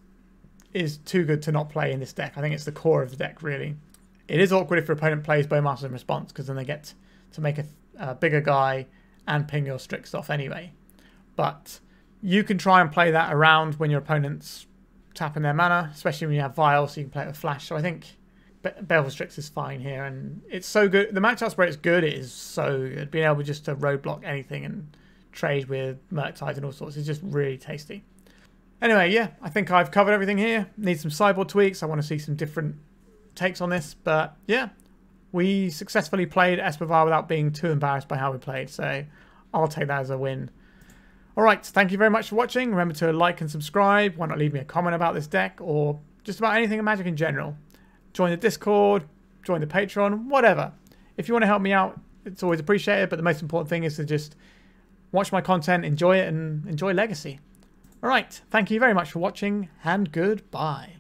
is too good to not play in this deck. I think it's the core of the deck, really. It is awkward if your opponent plays Bowmaster in response, because then they get to make a bigger guy and ping your Strix off anyway. But you can try and play that around when your opponent's tapping their mana, especially when you have Vial, so you can play it with Flash. So I think Baleful Strix is fine here, and it's so good. The matchups where it's good, it is so good. Being able just to roadblock anything and trade with Murktide and all sorts is just really tasty. Anyway, yeah, I think I've covered everything here. Need some sideboard tweaks. I want to see some different takes on this, but yeah, we successfully played Esper Vial without being too embarrassed by how we played, so I'll take that as a win. Alright, thank you very much for watching. Remember to like and subscribe. Why not leave me a comment about this deck or just about anything in Magic in general. Join the Discord, join the Patreon, whatever. If you want to help me out, it's always appreciated, but the most important thing is to just watch my content, enjoy it, and enjoy Legacy. Alright, thank you very much for watching, and goodbye.